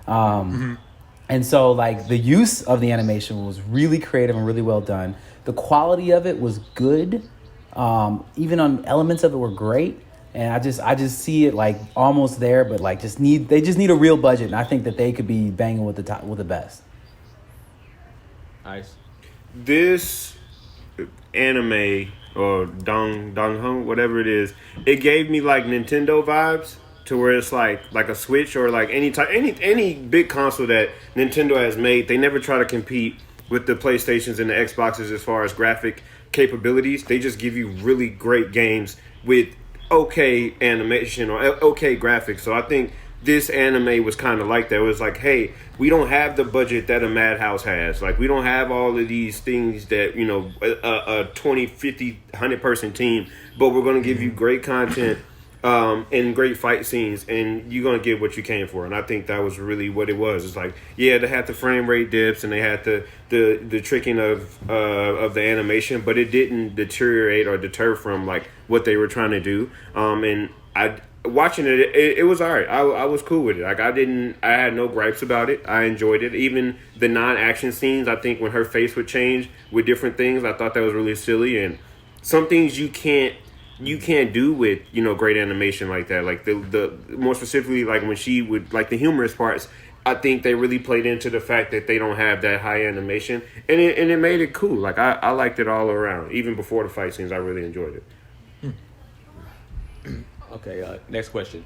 And so like the use of the animation was really creative and really well done. The quality of it was good. Even on elements of it were great. And I just see it like almost there, but like they just need a real budget, and I think that they could be banging with the best. Nice. This anime or Dong Hong, whatever it is, it gave me like Nintendo vibes, to where it's like a Switch or like any big console that Nintendo has made. They never try to compete with the PlayStations and the Xboxes as far as graphic capabilities. They just give you really great games with okay animation or okay graphics. So I think this anime was kind of like that. It was like, hey, we don't have the budget that a Madhouse has. Like, we don't have all of these things that, you know, a 20, 50, 100 person team, but we're going to give you great content and great fight scenes, and you're going to get what you came for. And I think that was really what it was. It's like, yeah, they had the frame rate dips and they had the tricking of the animation, but it didn't deteriorate or deter from like what they were trying to do. And watching it was all right. I was cool with it. Like, I had no gripes about it. I enjoyed it. Even the non-action scenes, I think when her face would change with different things, I thought that was really silly. And some things you can't do with, you know, great animation like that. Like the more specifically, like when she would, like the humorous parts, I think they really played into the fact that they don't have that high animation, and it made it cool. Like I liked it all around. Even before the fight scenes, I really enjoyed it. Okay, next question.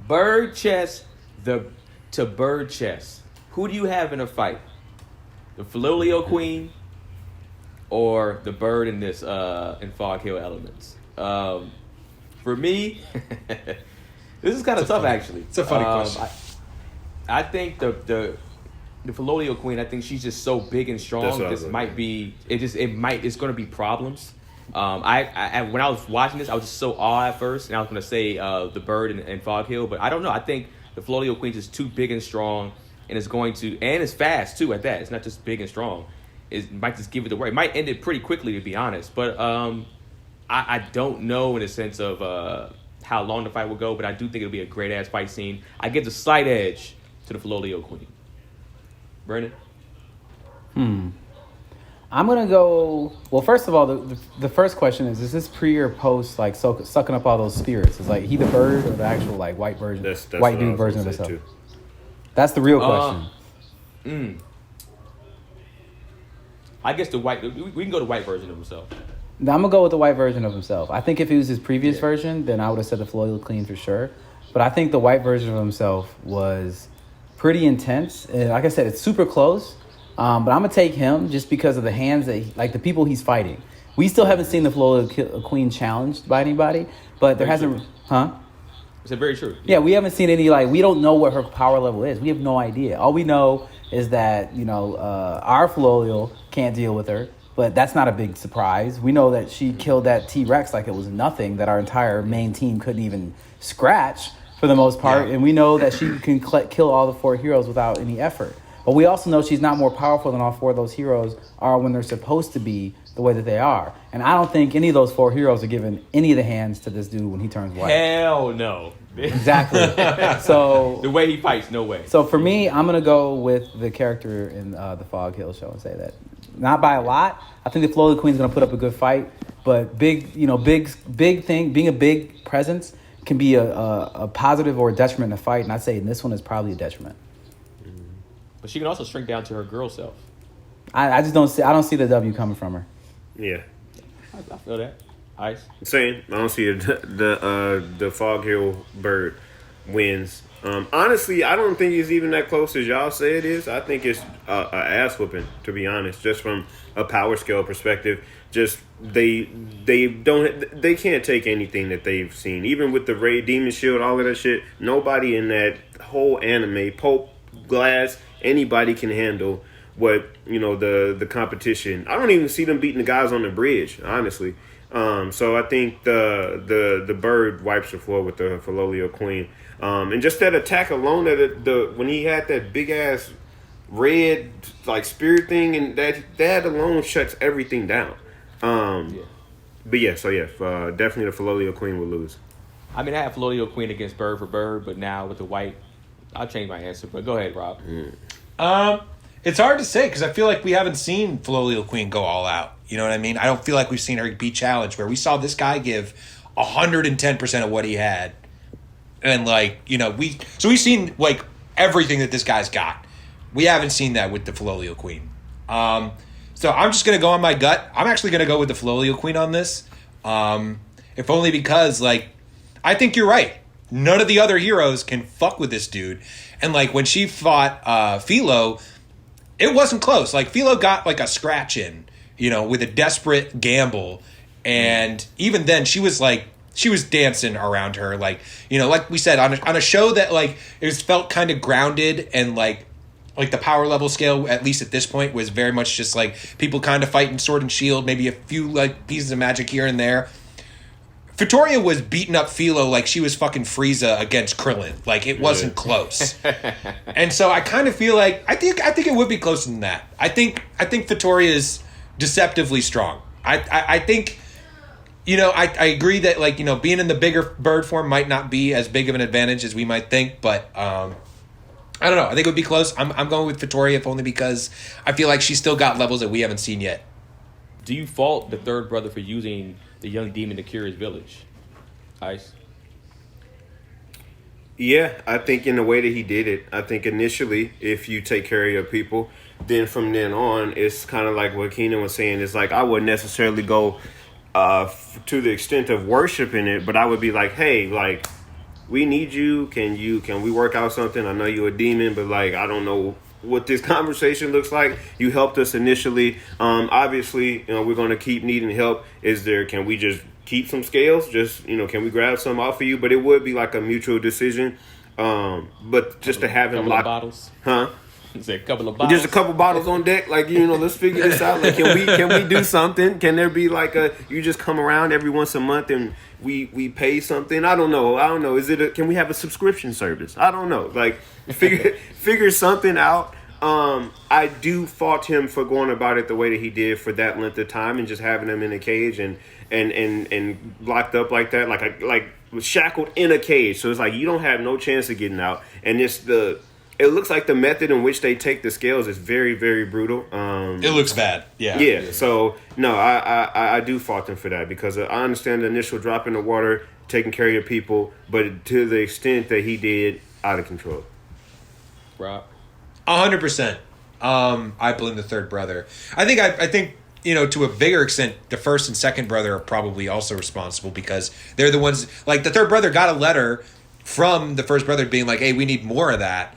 Bird chess to bird chess. Who do you have in a fight? The Filolio Queen or the bird in this in Fog Hill Elements? For me, this is kind of tough, actually. It's a funny question. I think the Filolio Queen, I think she's just so big and strong. This might be it's going to be problems. I when I was watching this, I was just so awed at first, and I was going to say the bird in Fog Hill, but I don't know. I think the Florial Queen is too big and strong, and it's fast too. At that, it's not just big and strong. It might just give it away. It might end it pretty quickly, to be honest. But I don't know in the sense of how long the fight will go. But I do think it'll be a great ass fight scene. I give the slight edge to the Florial Queen. Brandon. I'm gonna go. Well, first of all, the first question is this pre or post like sucking up all those spirits? Is like he the bird or the actual like white version, That's white what dude I was version of gonna say, himself? too. That's the real question. I guess we can go the white version of himself. I'm gonna go with the white version of himself. I think if it was his previous version, then I would have said the Florial Queen for sure. But I think the white version of himself was pretty intense. And like I said, it's super close. But I'm gonna take him just because of the hands that the people he's fighting. We still haven't seen the Florial Queen challenged by anybody, but there hasn't. Is that very true? Yeah, we haven't seen any we don't know what her power level is. We have no idea. All we know is that our Florial can't deal with her, but that's not a big surprise. We know that she killed that T-Rex like it was nothing. That our entire main team couldn't even scratch for the most part, and we know that she can kill all the 4 heroes without any effort. But we also know she's not more powerful than all 4 of those heroes are when they're supposed to be the way that they are. And I don't think any of those 4 heroes are giving any of the hands to this dude when he turns white. Hell no. Exactly. So the way he fights, no way. So for me, I'm gonna go with the character in the Fog Hill show and say that not by a lot. I think the Florial Queen's gonna put up a good fight, but big thing, being a big presence can be a positive or a detriment in a fight. And I'd say in this one is probably a detriment. But she can also shrink down to her girl self. I just don't see the W coming from her. Yeah. I feel that. Ice. Same. I don't see the Fog Hill bird wins. Honestly, I don't think it's even that close as y'all say it is. I think it's a ass whooping, to be honest, just from a power scale perspective. Just they can't take anything that they've seen. Even with the Raid Demon Shield, all of that shit, nobody in that whole anime, Pope, Glass, anybody can handle what the competition. I don't even see them beating the guys on the bridge, honestly. So I think the bird wipes the floor with the Florial Queen. And just that attack alone, when he had that big ass red spirit thing, and that alone shuts everything down. But definitely the Florial Queen will lose. I mean, I have Florial Queen against bird for bird, but now with the white, I'll change my answer. But go ahead, Rob. It's hard to say because I feel like we haven't seen Florial Queen go all out. You know what I mean? I don't feel like we've seen her be challenged where we saw this guy give 110% of what he had. And we've seen everything that this guy's got. We haven't seen that with the Florial Queen. So I'm just going to go on my gut. I'm actually going to go with the Florial Queen on this. If only because I think you're right. None of the other heroes can fuck with this dude. And when she fought Philo, it wasn't close. Philo got a scratch in, with a desperate gamble. And even then she was dancing around her. Like we said, on a show that it was felt kind of grounded and the power level scale, at least at this point, was very much just people kind of fighting sword and shield, maybe a few pieces of magic here and there. Victoria was beating up Philo like she was fucking Frieza against Krillin. It wasn't close. And so I kind of feel I think it would be closer than that. I think Victoria is deceptively strong. I think I agree that being in the bigger bird form might not be as big of an advantage as we might think, but I don't know. I think it would be close. I'm going with Victoria, if only because I feel like she's still got levels that we haven't seen yet. Do you fault the third brother for using the young demon to cure his village? Ice? Yeah, I think in the way that he did it, I think initially, if you take care of your people, then from then on, it's kind of like what Keenan was saying. It's I wouldn't necessarily go to the extent of worshiping it, but I would be hey, we need you. Can we work out something? I know you're a demon, but I don't know what this conversation looks like. You helped us initially. Obviously, we're going to keep needing help. Can we just keep some scales? Just, can we grab some off of you? But it would be a mutual decision. But just to have him lock, bottles. huh? It's a couple of bottles. There's a couple bottles on deck. Like, let's figure this out. Like, can we do something? Can there be like you just come around every once a month and we pay something? I don't know. Can we have a subscription service? I don't know. Like, figure something out. I do fault him for going about it the way that he did for that length of time and just having him in a cage and locked up like that, like shackled in a cage. So it's like you don't have no chance of getting out. And it looks like the method in which they take the scales is very, very brutal. It looks bad. Yeah. Yeah. So no, I do fault him for that because I understand the initial drop in the water, taking care of your people, but to the extent that he did, out of control. Rob. 100%. I blame the third brother. I think to a bigger extent, the first and second brother are probably also responsible because they're the ones. Like the third brother got a letter from the first brother being like, "Hey, we need more of that."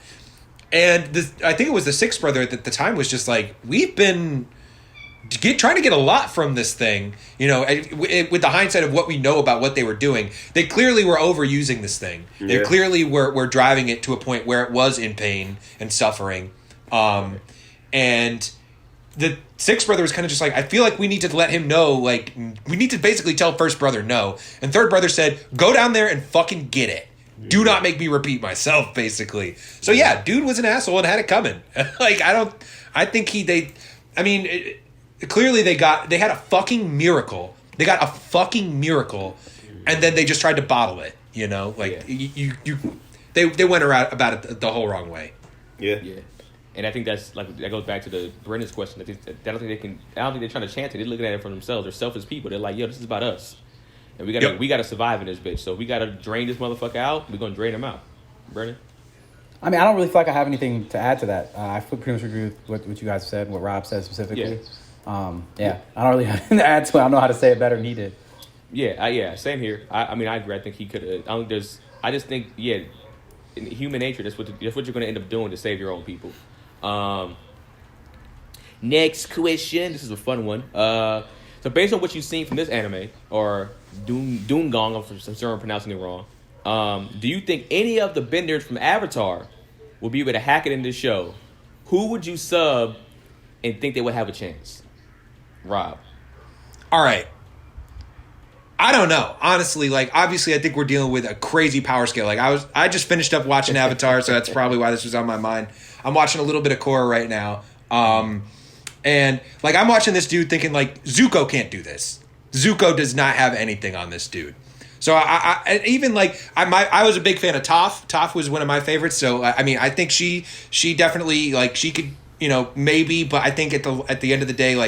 And I think it was the sixth brother at the time was just like, "We've been trying to get a lot from this thing." With the hindsight of what we know about what they were doing, they clearly were overusing this thing. Yeah. They clearly were driving it to a point where it was in pain and suffering. And the sixth brother was kind of just like, I feel like we need to let him know, like, we need to basically tell first brother no. And third brother said, go down there and fucking get it. Do not make me repeat myself, basically. So yeah, dude was an asshole and had it coming. Clearly they had a fucking miracle. They got a fucking miracle, and then they just tried to bottle it. They went about it the whole wrong way. Yeah. And I think that goes back to the Brendan's question. I don't think they're trying to chance it. They're looking at it for themselves. They're selfish people. They're like, yo, this is about us, and we gotta survive in this bitch. So if we gotta drain this motherfucker out, we're gonna drain him out. Brendan. I mean, I don't really feel like I have anything to add to that. I pretty much agree with what you guys said, what Rob said specifically. Yeah. I don't really have anything to add to it. I don't know how to say it better than he did. Yeah, same here. I mean, I agree. I think he could. I just think, in human nature, that's what you're going to end up doing to save your own people. Next question. This is a fun one. So based on what you've seen from this anime, or Doongong, I'm sure I'm pronouncing it wrong, do you think any of the benders from Avatar will be able to hack it in this show? Who would you sub and think they would have a chance? Rob. All right. I don't know. Honestly, obviously I think we're dealing with a crazy power scale. I just finished up watching Avatar, so that's probably why this was on my mind. I'm watching a little bit of Korra right now. And I'm watching this dude thinking Zuko can't do this. Zuko does not have anything on this dude. So I was a big fan of Toph. Toph was one of my favorites. So I mean, I think she definitely she could, maybe, but I think at the end of the day,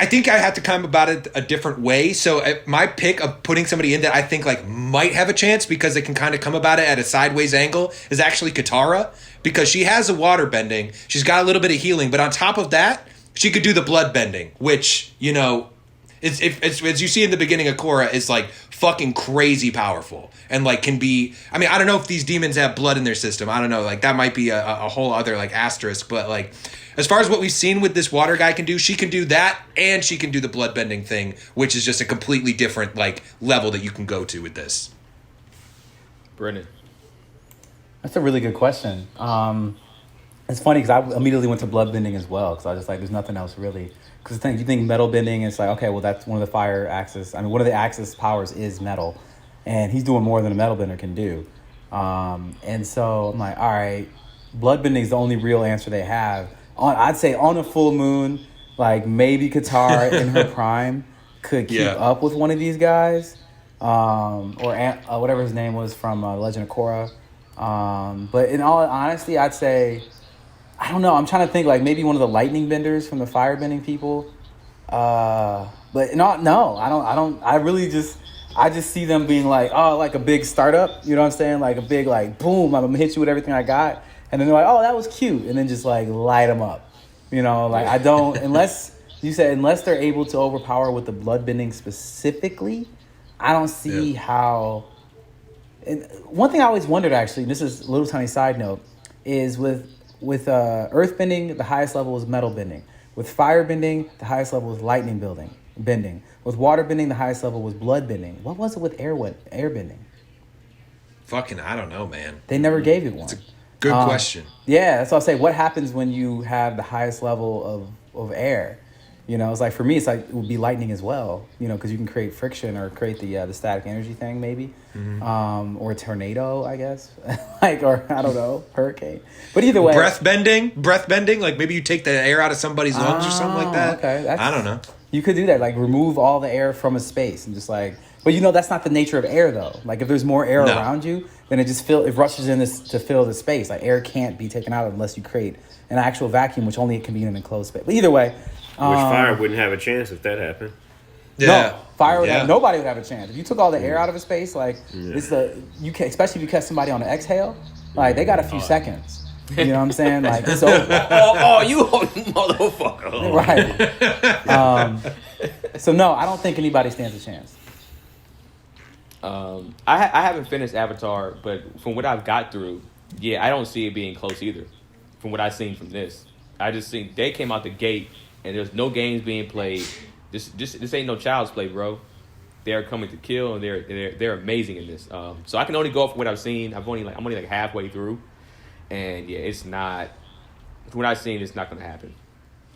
I think I have to come about it a different way. So my pick of putting somebody in that I think might have a chance because they can kind of come about it at a sideways angle is actually Katara, because she has a water bending. She's got a little bit of healing, but on top of that, she could do the blood bending, which, it's as you see in the beginning of Korra, is fucking crazy powerful and can be. I mean, I don't know if these demons have blood in their system. I don't know. That might be a whole other asterisk, but as far as what we've seen with this water guy can do, she can do that, and she can do the bloodbending thing, which is just a completely different level that you can go to with this. Brennan. That's a really good question. It's funny because I immediately went to bloodbending as well, because I was just there's nothing else really. Because you think metal bending, it's okay, well, that's one of the fire axis. I mean, one of the axis powers is metal, and he's doing more than a metal bender can do. And so I'm all right, bloodbending is the only real answer they have. I'd say on a full moon, maybe Katara in her prime could keep up with one of these guys, or whatever his name was from Legend of Korra. But in all honesty, I'd say, I don't know. I'm trying to think maybe one of the lightning benders from the fire bending people. But no, I don't. I just see them being a big startup. You know what I'm saying? A big boom. I'm gonna hit you with everything I got. And then they're oh, that was cute. And then just light them up. I don't, unless they're able to overpower with the bloodbending specifically, I don't see how. And one thing I always wondered, actually, and this is a little tiny side note, is with earth bending, the highest level is metal bending. With fire bending, the highest level is lightning bending. With water bending, the highest level was blood bending. What was it with air bending? Fucking, I don't know, man. They never gave it one. Good question. Yeah, that's what I'll say. What happens when you have the highest level of air? You know, it's like for me, it's like it would be lightning as well. You know, because you can create friction or create the static energy thing, maybe, or a tornado, I guess, like, or I don't know, hurricane. But either way, breath bending. Like maybe you take the air out of somebody's lungs or something like that. Okay, I don't know. You could do that, like remove all the air from a space and just like. But you know that's not the nature of air though. Like if there's more air around you, then it rushes in to fill the space. Like air can't be taken out unless you create an actual vacuum, which only can be in an enclosed space. But either way. Which fire wouldn't have a chance if that happened. Yeah. No, fire would have, nobody would have a chance. If you took all the air out of a space, like you can, especially if you catch somebody on an exhale, like they got a few seconds. You know what I'm saying? Like so. You motherfucker! Right. So no, I don't think anybody stands a chance. I haven't finished Avatar, but from what I've got through, I don't see it being close either. From what I've seen from this, I just think they came out the gate and there's no games being played. This ain't no child's play, bro. They're coming to kill and they're amazing in this. So I can only go off what I've seen. I'm only like halfway through, and it's not. From what I've seen, it's not gonna happen.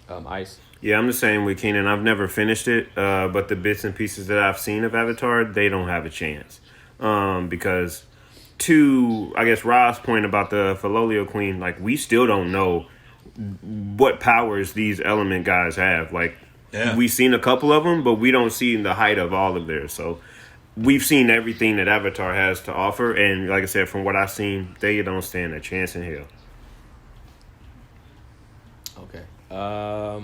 Ice. Yeah, I'm the same with Keenan. I've never finished it, but the bits and pieces that I've seen of Avatar, they don't have a chance. Because to, I guess, Rob's point about the Filolio Queen, like, we still don't know what powers these element guys have. Like, we've seen a couple of them, but we don't see the height of all of theirs. So we've seen everything that Avatar has to offer, and like I said, from what I've seen, they don't stand a chance in hell. Okay. I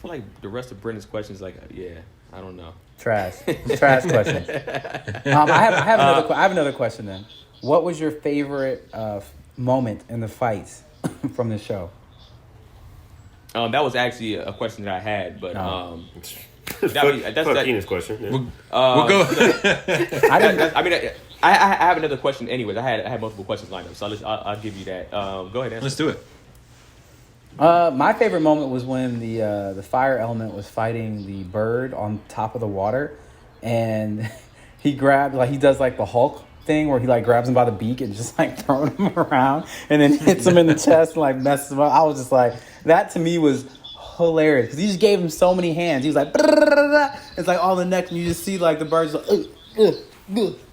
feel like the rest of Brendan's questions, like, I don't know. Trash questions. I have another question then. What was your favorite moment in the fights from the show? That was actually a question that I had, but That's Keenan's question. Yeah. We'll go. I have another question. Anyways, I had multiple questions lined up, so I'll give you that. Go ahead. Let's do it. My favorite moment was when the fire element was fighting the bird on top of the water, and he grabbed, like, he does like the Hulk thing where he like grabs him by the beak and just like throwing him around and then hits him in the chest and like messes him up. I was just like, that to me was hilarious because he just gave him so many hands. He was like, it's like all the neck, and you just see like the bird's like,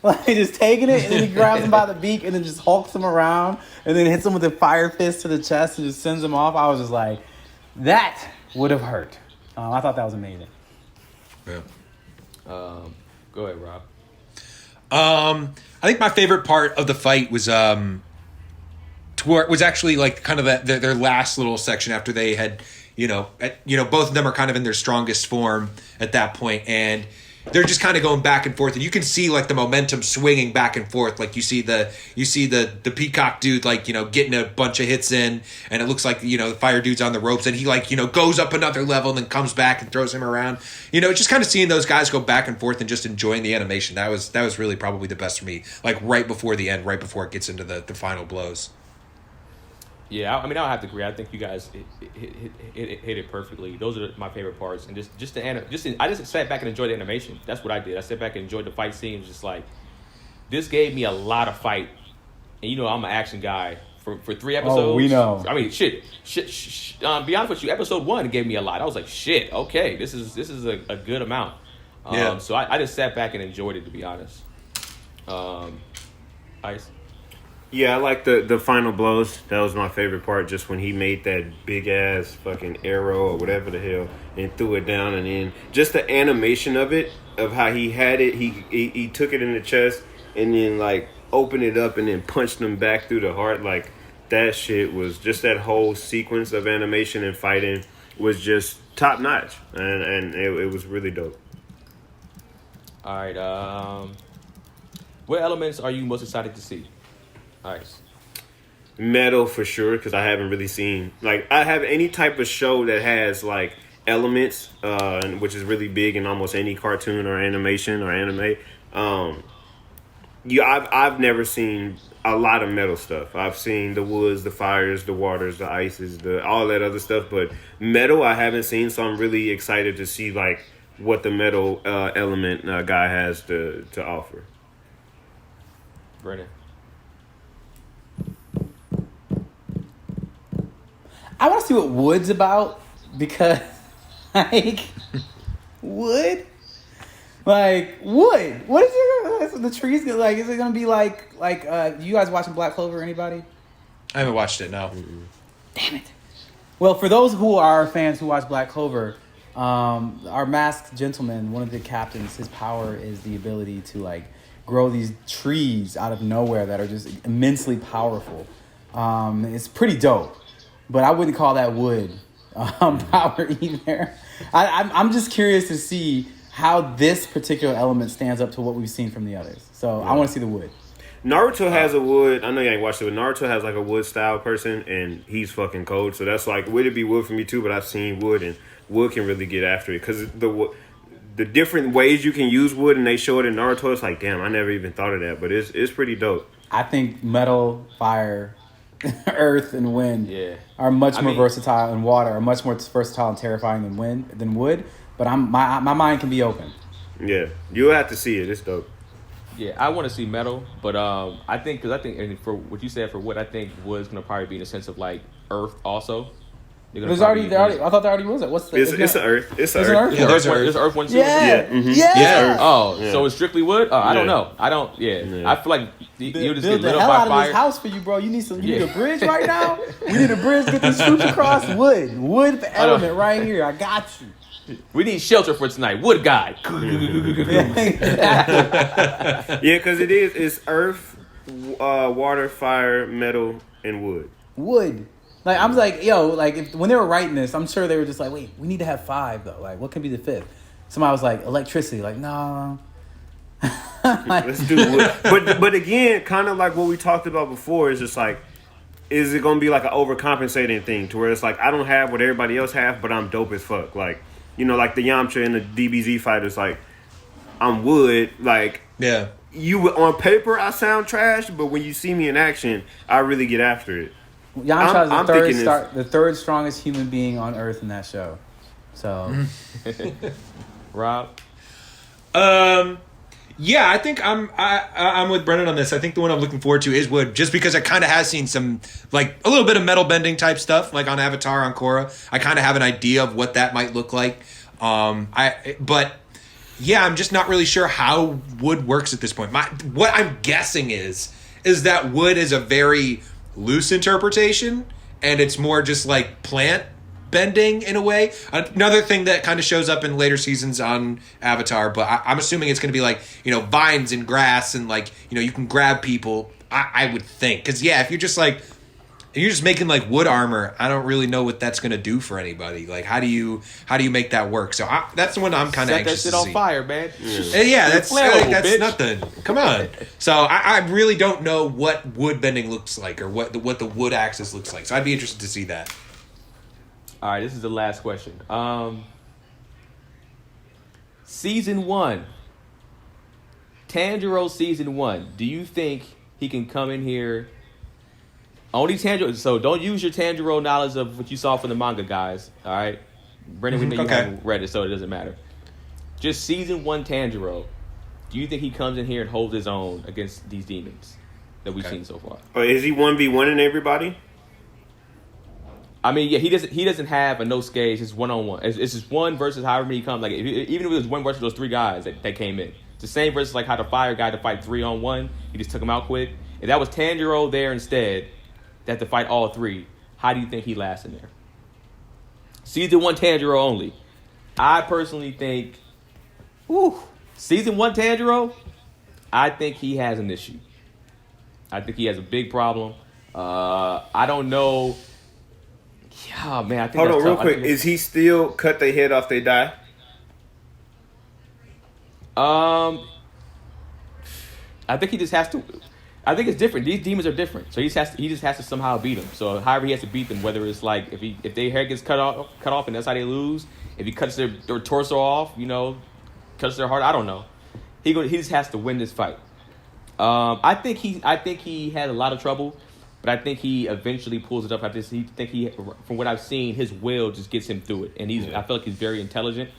like just taking it, and then he grabs him by the beak and then just hulks him around and then hits him with a fire fist to the chest and just sends him off. I was just like, that would have hurt. I thought that was amazing. Yeah. Go ahead, Rob. I think my favorite part of the fight was actually like kind of their last little section after they had, both of them are kind of in their strongest form at that point, and they're just kind of going back and forth, and you can see like the momentum swinging back and forth. Like you see the Peacock dude, like, getting a bunch of hits in, and it looks like, the fire dude's on the ropes, and he like, goes up another level and then comes back and throws him around. Just kind of seeing those guys go back and forth and just enjoying the animation. That was really probably the best for me. Like right before the end, right before it gets into the final blows. Yeah, I mean, I'll have to agree. I think you guys hit it perfectly. Those are my favorite parts, and I just sat back and enjoyed the animation. That's what I did. I sat back and enjoyed the fight scenes. Just like, this gave me a lot of fight, and I'm an action guy for 3 episodes. Oh, we know. I mean, shit. Be honest with you, episode 1 gave me a lot. I was like, shit. Okay, this is a good amount. So I just sat back and enjoyed it, to be honest. Ice. Yeah, I like the final blows. That was my favorite part, just when he made that big-ass fucking arrow or whatever the hell and threw it down, and then just the animation of it, of how he had it, he took it in the chest and then, like, opened it up and then punched him back through the heart. Like, that shit was just, that whole sequence of animation and fighting was just top-notch, and it was really dope. All right, what elements are you most excited to see? Nice. Metal for sure, because I haven't really seen, like, I have any type of show that has like elements, which is really big in almost any cartoon or animation or anime. I've never seen a lot of metal stuff. I've seen the woods, the fires, the waters, the ices, all that other stuff, but metal I haven't seen, so I'm really excited to see like what the metal element guy has to offer. Brennan. I want to see what wood's about because, like, wood. Like wood. What is it? The trees like? Is it gonna be like you guys watching Black Clover? Anybody? I haven't watched it. No. Damn it. Well, for those who are fans who watch Black Clover, our masked gentleman, one of the captains, his power is the ability to like grow these trees out of nowhere that are just immensely powerful. It's pretty dope, but I wouldn't call that wood power either. I'm just curious to see how this particular element stands up to what we've seen from the others. So I want to see the wood. Naruto has a wood. I know you ain't watched it, but Naruto has like a wood style person, and he's fucking cold. So that's like, would it be wood for me too? But I've seen wood, and wood can really get after it because the different ways you can use wood, and they show it in Naruto. It's like, damn, I never even thought of that, but it's pretty dope. I think metal, fire, earth, and wind are much more versatile, and water are much more versatile and terrifying than wood. But my mind can be open. Yeah, you'll have to see it. It's dope. Yeah, I want to see metal, but I think and for what you said for wood, I think wood's gonna probably be in the sense of like earth also. There's already. I thought there already was it. What's the? It's an earth. It's an an earth. earth. Yeah, there's There's earth one too. Yeah. Mm-hmm. Yeah. Oh, Yeah. so it's strictly wood? I don't Yeah. know. I don't. Yeah. Yeah. I feel like you just Build get the lit hell up out by of this fire. house for you, bro. You need need a bridge right now. We need a bridge. Get these troops across. Wood the element right here. I got you. We need shelter for tonight. Wood guy. Yeah, because it's earth, water, fire, metal, and wood. Wood. Like I'm like, yo, like when they were writing this, I'm sure they were just like, wait, we need to have 5 though. Like, what can be the 5th? Somebody was like, electricity. Like, no. Let's do wood. But again, kind of like what we talked about before, is just like, is it gonna be like an overcompensating thing to where it's like I don't have what everybody else have, but I'm dope as fuck. Like, you know, like the Yamcha and the DBZ fighters, like I'm wood. Like, Yeah. you on paper I sound trash, but when you see me in action, I really get after it. Yamcha is the third strongest human being on Earth in that show. So, Rob? Yeah, I think I'm with Brennan on this. I think the one I'm looking forward to is wood, just because I kind of have seen some, like, a little bit of metal bending type stuff, like on Avatar, on Korra. I kind of have an idea of what that might look like. But yeah, I'm just not really sure how wood works at this point. What I'm guessing is that wood is a very loose interpretation, and it's more just like plant bending in a way. Another thing that kind of shows up in later seasons on Avatar, but I'm assuming it's going to be like, you know, vines and grass, and like, you know, you can grab people. I would think, because yeah, if you're just making like wood armor, I don't really know what that's going to do for anybody. Like, how do you make that work? So that's the one I'm kind of anxious to see. Set that shit on fire, man. Yeah, that's bitch. nothing. Come on. So I really don't know what wood bending looks like, or what the wood axis looks like. So I'd be interested to see that. All right, this is the last question. Season 1. Tanjiro season 1. Do you think he can come in here? Only Tanjiro. So don't use your Tanjiro knowledge of what you saw from the manga, guys. All right? Brendan, we know you haven't read it, so it doesn't matter. Just season 1 Tanjiro. Do you think he comes in here and holds his own against these demons that we've seen so far? Or is he 1v1ing everybody? I mean, yeah, he doesn't have a no scale. It's 1-on-1. It's just one versus however many come. Like even if it was one versus those 3 guys that came in, it's the same versus like how the fire guy to fight 3-on-1. He just took him out quick. If that was Tanjiro there instead, that to fight all 3, how do you think he lasts in there? Season 1 Tanjiro only. I personally think, season 1 Tanjiro, I think he has an issue. I think he has a big problem. I don't know. Yeah, man. I think Hold on, real tough. quick. Is he still cut their head off, they die? I think he just has to. I think it's different. These demons are different, so he just has to somehow beat them. So however he has to beat them, whether it's like if their hair gets cut off, and that's how they lose. If he cuts their torso off, you know, cuts their heart. I don't know. He just has to win this fight. I think he has a lot of trouble, but I think he eventually pulls it up after this. From what I've seen, his will just gets him through it, and I feel like he's very intelligent.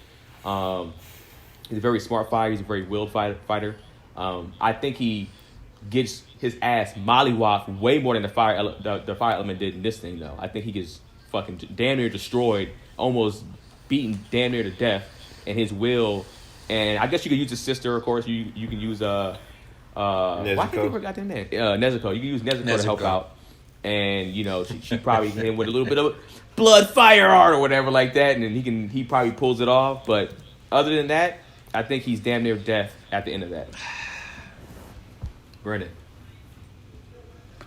He's a very smart fighter. He's a very willed fighter. I think he gets his ass mollywopped way more than the fire element did in this thing, though. I think he gets fucking damn near destroyed, almost beaten damn near to death, and his will. And I guess you could use his sister, of course. You can use why can't you forget that name? Nezuko. You can use Nezuko to help out, and you know she probably hit him with a little bit of blood fire art or whatever like that, and then he probably pulls it off. But other than that, I think he's damn near death at the end of that. Brennan.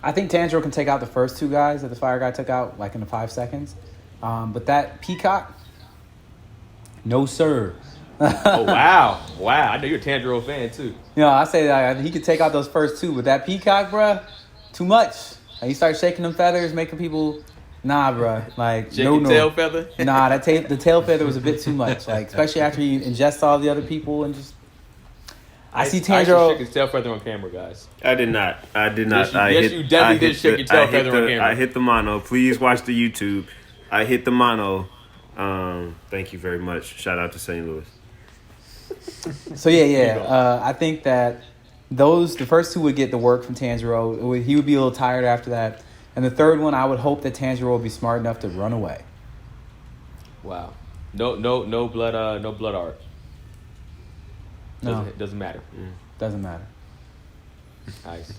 I think Tanjiro can take out the first two guys that the fire guy took out, like in the 5 seconds. But that Peacock, no sir. Oh wow! I know you're a Tanjiro fan too. I say that he could take out those first two, but that Peacock, bruh, too much. Like, he starts shaking them feathers, making people, nah, bruh. Like shaking tail feather. Nah, the tail feather was a bit too much. Like especially after he ingests all the other people and just. I see Tanjiro. I shook his tail feather on camera, guys. I did not. Yes, you definitely did shake your tail feather on camera. I hit the mono. Please watch the YouTube. I hit the mono. Thank you very much. Shout out to St. Louis. So yeah. I think that the first two would get the work from Tanjiro. He would be a little tired after that, and the third one, I would hope that Tanjiro would be smart enough to run away. Wow. No blood art. Doesn't matter. Doesn't matter. Nice.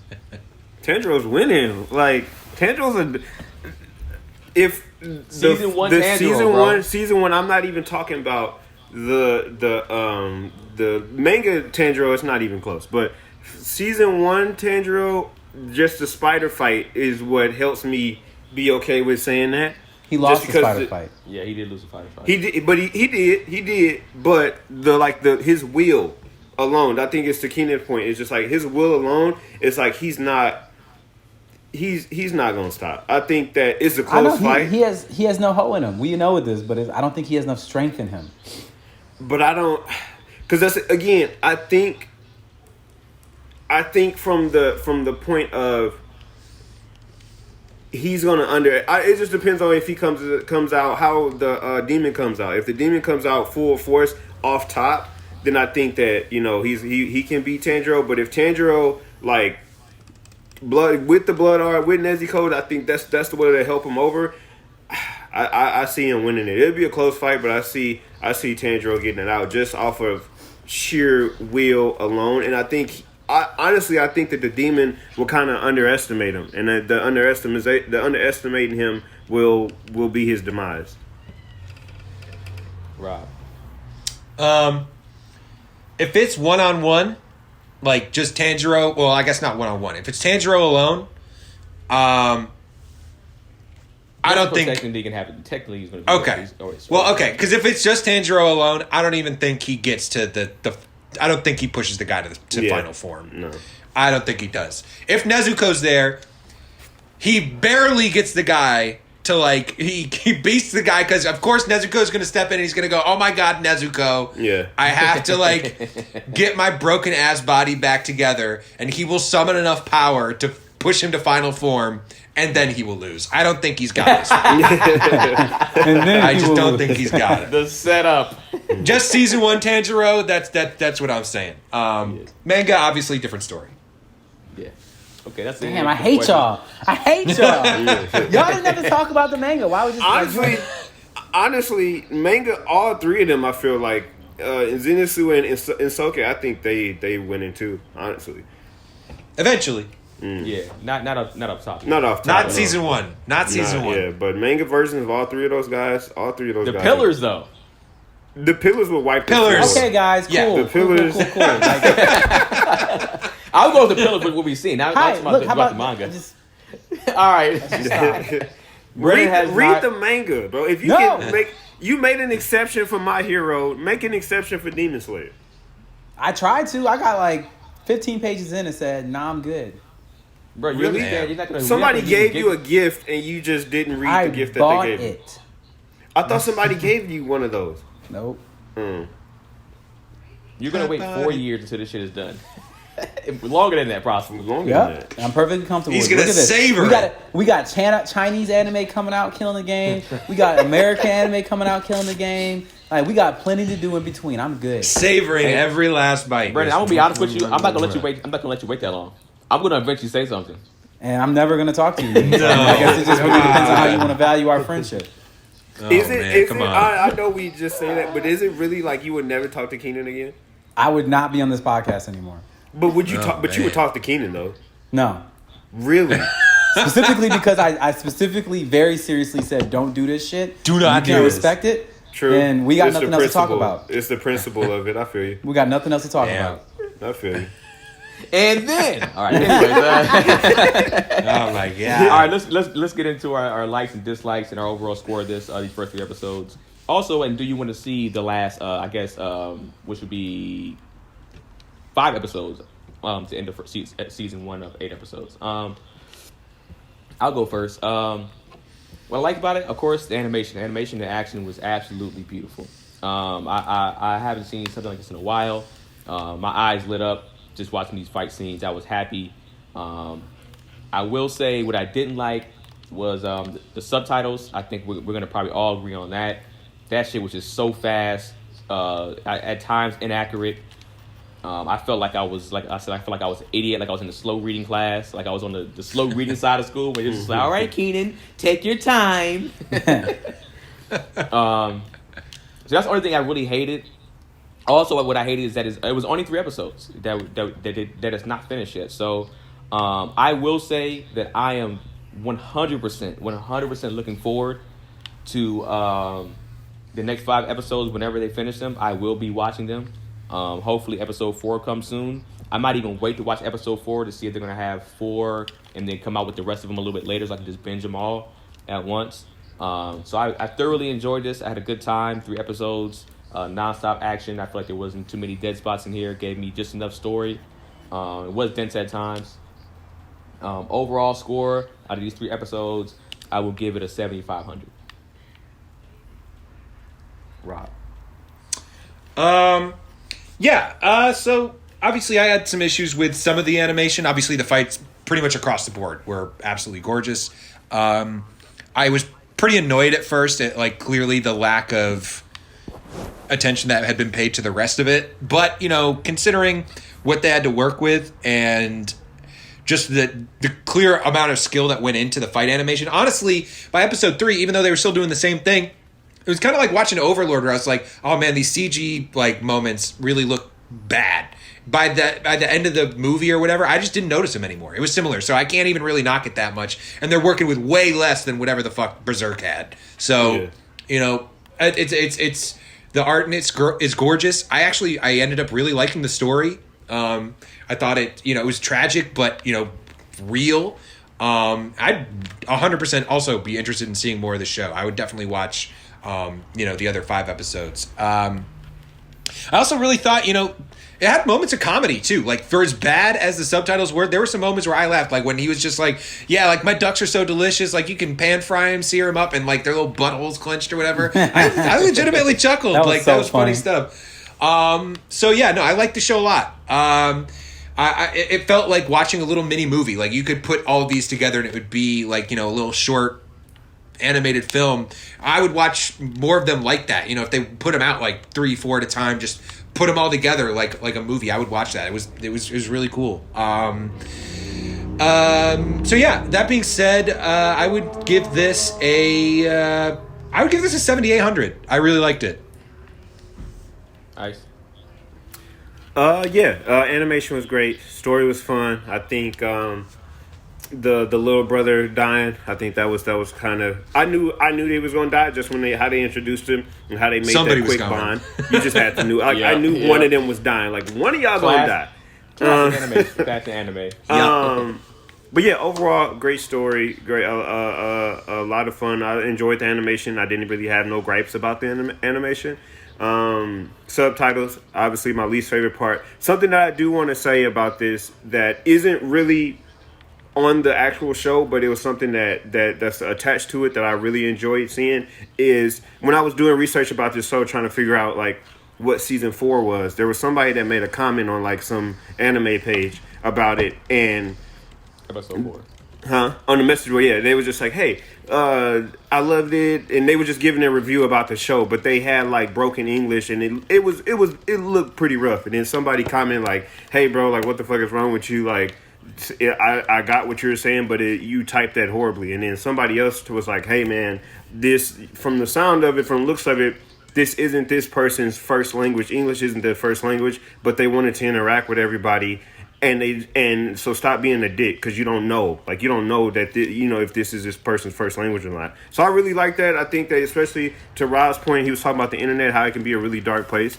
Tanjiro's winning. Like Tanjiro's season one. Season one. I'm not even talking about the manga Tanjiro. It's not even close. But season one Tanjiro, just the spider fight is what helps me be okay with saying that. He lost the spider fight. Yeah, he did lose the spider fight. He did, but he did. But his will alone, I think it's to Keenan's point. It's just like his will alone. It's like he's not gonna stop. I think that it's a close fight. He has no hoe in him. We know this, but I don't think he has enough strength in him. But I don't, because that's again. I think from the point of he's gonna it just depends on if he comes out how the demon comes out. If the demon comes out full force off top, then I think that he can beat Tanjiro. But if Tanjiro like with the blood art with Nezuko, I think that's the way to help him over. I see him winning it. It'll be a close fight, but I see Tanjiro getting it out just off of sheer will alone. And I think I think that the demon will kind of underestimate him, and that the underestimating him will be his demise. Rob. If it's 1-on-1, like just Tanjiro, well, I guess not 1-on-1. If it's Tanjiro alone, I don't think technically can happen. Technically, he's going to be okay. Well, okay, because if it's just Tanjiro alone, I don't even think he gets to the. I don't think he pushes the guy to final form. No, I don't think he does. If Nezuko's there, he barely gets the guy to he beats the guy because of course Nezuko's going to step in and he's going to go, oh my god, Nezuko, yeah, I have to get my broken ass body back together, and he will summon enough power to push him to final form, and then he will lose. I don't think he's got this. I just don't think he's got it. The setup. Just season one Tanjiro. That's what I'm saying. Manga, obviously, different story. Yeah. Okay, that's it. Damn, I hate y'all. Y'all don't never talk about the manga. Why would you? Honestly, manga. All three of them, I feel like Zenitsu and Soke. I think they winning too. Honestly, eventually. Yeah, not up top. Not off top. Not season one. Not season one. Yeah, but manga versions of all three of those guys. All three of those. The guys. pillars, though. The pillars will wipe. Pillars. Okay, guys. Cool. Yeah, the pillars. Cool. I'll go with the pillars, what we've seen. Now, Hi, about the manga. All right. Read the manga, bro. If you can you made an exception for My Hero, make an exception for Demon Slayer. I tried to. I got 15 pages in and said, "Nah, I'm good." Bro, you really? You're not gonna somebody gave you a gift and you just didn't read the gift that they gave you. I thought somebody gave you one of those. Nope. You're gonna wait 4 years until this shit is done. Longer than that, possibly. Longer than that. I'm perfectly comfortable. He's gonna savor it. We got Chinese anime coming out, killing the game. We got American anime coming out, killing the game. We got plenty to do in between. I'm good. Savoring every last bite. Brandon, I'm gonna be honest with you. I'm not gonna let you wait. I'm not gonna let you wait that long. I'm gonna eventually say something. And I'm never gonna talk to you. So I guess it just really depends on how you want to value our friendship. Oh, Is it? man, Is come it? on. I know we just say that, but is it really like you would never talk to Keenan again? I would not be on this podcast anymore. But would you Oh, talk? But you man. would talk to Keenan though. No. Really? Specifically because I specifically very seriously said don't do this shit. Do not you can't do this. respect it. True. And we got It's nothing the else to talk principle. about. It's the principle of it. I feel you. We got nothing else to talk Damn. about. I feel you. And then, all right. Anyways, Oh my god. all right. Let's get into our likes and dislikes and our overall score of this these first 3 episodes. Also, and do you want to see the last? I guess which would be 5 episodes to end of season 1 of 8 episodes. I'll go first. What I like about it, of course, the animation. The animation, the action was absolutely beautiful. I haven't seen something like this in a while. My eyes lit up just watching these fight scenes. I was happy. I will say what I didn't like was the subtitles. I think we're going to probably all agree on that. That shit was just so fast, at times inaccurate. I felt like I was, like I said, I felt like I was an idiot, like I was in the slow reading class, like I was on the slow reading side of school, where it's just like, all right, Keenan, take your time. So that's the only thing I really hated. Also, what I hated is that it was only 3 episodes that is not finished yet. So I will say that I am 100% looking forward to the next 5 episodes. Whenever they finish them, I will be watching them. Hopefully episode 4 comes soon. I might even wait to watch episode 4 to see if they're going to have 4 and then come out with the rest of them a little bit later so I can just binge them all at once. So I thoroughly enjoyed this. I had a good time. 3 episodes, non-stop action. I feel like there wasn't too many dead spots in here. It gave me just enough story. It was dense at times. Overall score out of these 3 episodes, I will give it a 7,500. Rob. Yeah, so obviously I had some issues with some of the animation. Obviously the fights pretty much across the board were absolutely gorgeous. I was pretty annoyed at first at like clearly the lack of attention that had been paid to the rest of it. But, you know, considering what they had to work with and just the clear amount of skill that went into the fight animation, honestly, by episode 3, even though they were still doing the same thing, it was kind of like watching Overlord, where I was like, "Oh man, these CG like moments really look bad." By the end of the movie or whatever, I just didn't notice them anymore. It was similar, so I can't even really knock it that much. And they're working with way less than whatever the fuck Berserk had. So, you know, it's the art in it is gorgeous. I ended up really liking the story. I thought it was tragic, but real. I'd 100% also be interested in seeing more of the show. I would definitely watch. The other 5 episodes. I also really thought, it had moments of comedy too. Like for as bad as the subtitles were, there were some moments where I laughed. Like when he was just like, yeah, like my ducks are so delicious. Like you can pan fry them, sear them up, and like their little buttholes clenched or whatever. I legitimately chuckled. That was funny stuff. So yeah, no, I liked the show a lot. It felt like watching a little mini movie. Like you could put all of these together and it would be like, a little short animated film. I would watch more of them like that. If they put them out like 3-4 at a time, just put them all together like a movie, I would watch that. It was really cool. So yeah, that being said, I would give this a 7,800. I really liked it. Nice. Animation was great. Story was fun. I think the little brother dying, I think that was kind of, I knew they was gonna die just when how they introduced him and how they made Somebody that quick was bond. You just had to know. I knew one of them was dying. Like one of y'all gonna die. Classic anime. But yeah, overall great story, great a lot of fun. I enjoyed the animation. I didn't really have no gripes about the animation. Subtitles, obviously my least favorite part. Something that I do want to say about this that isn't really on the actual show, but it was something that's attached to it that I really enjoyed seeing, is when I was doing research about this show, trying to figure out like what season 4 was, there was somebody that made a comment on like some anime page about it, and episode 4. On the message board, yeah, they were just like, hey, I loved it, and they were just giving a review about the show, but they had like broken English, and it looked pretty rough. And then somebody commented like, hey bro, like what the fuck is wrong with you? Like I got what you were saying, but you typed that horribly. And then somebody else was like, hey, man, this, from the sound of it, from the looks of it, this isn't this person's first language. English isn't their first language, but they wanted to interact with everybody. And so stop being a dick, because you don't know. Like, you don't know that, if this is this person's first language or not. So I really like that. I think that, especially to Rob's point, he was talking about the internet, how it can be a really dark place.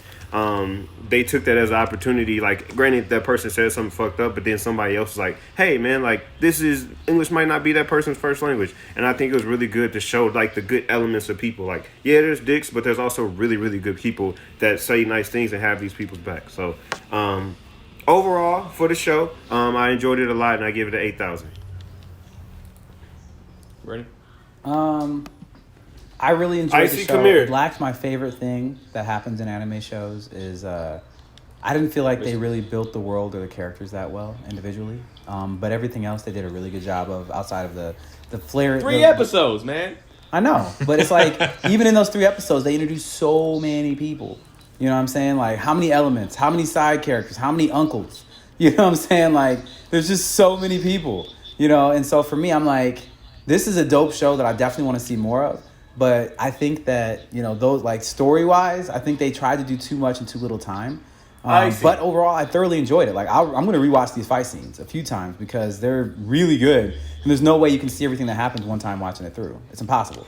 They took that as an opportunity. Like, granted, that person said something fucked up, but then somebody else was like, hey, man, like, English might not be that person's first language. And I think it was really good to show, like, the good elements of people. Like, yeah, there's dicks, but there's also really, really good people that say nice things and have these people's back. So, overall, for the show, I enjoyed it a lot, and I give it an 8,000. Ready? I really enjoyed Icy, the show. come here. Black's my favorite thing that happens in anime shows is I didn't feel like they really built the world or the characters that well individually. But everything else they did a really good job of outside of the flair. 3 episodes, man. I know, but it's like even in those 3 episodes, they introduced so many people. You know what I'm saying? Like, how many elements, how many side characters, how many uncles? You know what I'm saying? Like, there's just so many people, And so for me, I'm like, this is a dope show that I definitely want to see more of. But I think that, those, like, story-wise, I think they tried to do too much in too little time. But overall, I thoroughly enjoyed it. Like, I'm going to rewatch these fight scenes a few times because they're really good. And there's no way you can see everything that happens one time watching it through. It's impossible.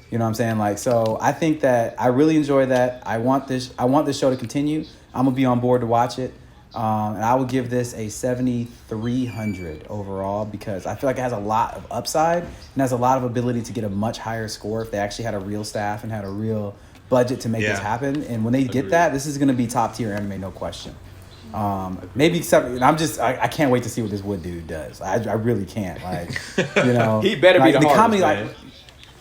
You know what I'm saying? Like, so I think that I really enjoy that. I want this show to continue. I'm going to be on board to watch it. And I would give this a 7,300 overall because I feel like it has a lot of upside and has a lot of ability to get a much higher score if they actually had a real staff and had a real budget to make this happen. And when they get that, this is going to be top tier anime, no question. Maybe except, and I can't wait to see what this Wood dude does. I really can't. Like, He better be the hardest, comedy, man.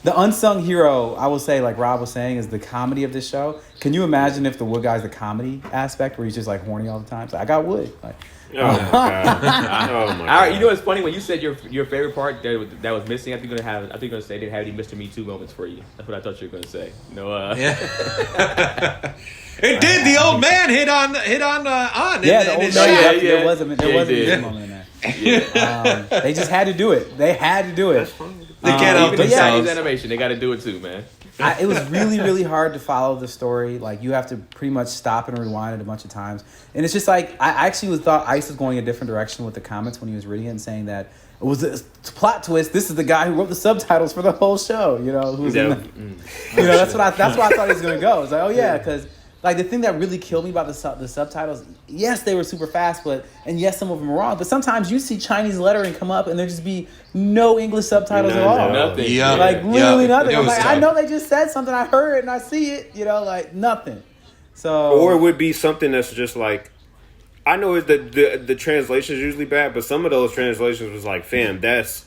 The unsung hero, I will say, like Rob was saying, is the comedy of this show. Can you imagine if the Wood guy's the comedy aspect where he's just like horny all the time? So I got Wood. Like, Oh my god! Oh my god! You know what's funny when you said your favorite part that was missing? I think you're gonna say they didn't have any Mr. Me Too moments for you. That's what I thought you were gonna say. No. Yeah. It did. The old man hit on. Yeah, the old man. There was a moment in there. Yeah. They just had to do it. They had to do it. They can't help Even in themselves. Chinese animation, they got to do it too, man. It was really, really hard to follow the story. Like, you have to pretty much stop and rewind it a bunch of times. And it's just like, I actually thought Ice was going a different direction with the comments when he was reading it and saying that it was a plot twist. This is the guy who wrote the subtitles for the whole show, who's in that's why I thought he was going to go. It's like, oh yeah, because like the thing that really killed me about the subtitles, yes, they were super fast, and yes, some of them were wrong. But sometimes you see Chinese lettering come up, and there just be no English subtitles at all. Nothing. Like literally nothing. I'm like, tough. I know they just said something. I heard it and I see it. Like nothing. So Or it would be something that's just like, I know the translation is usually bad, but some of those translations was like, fam, that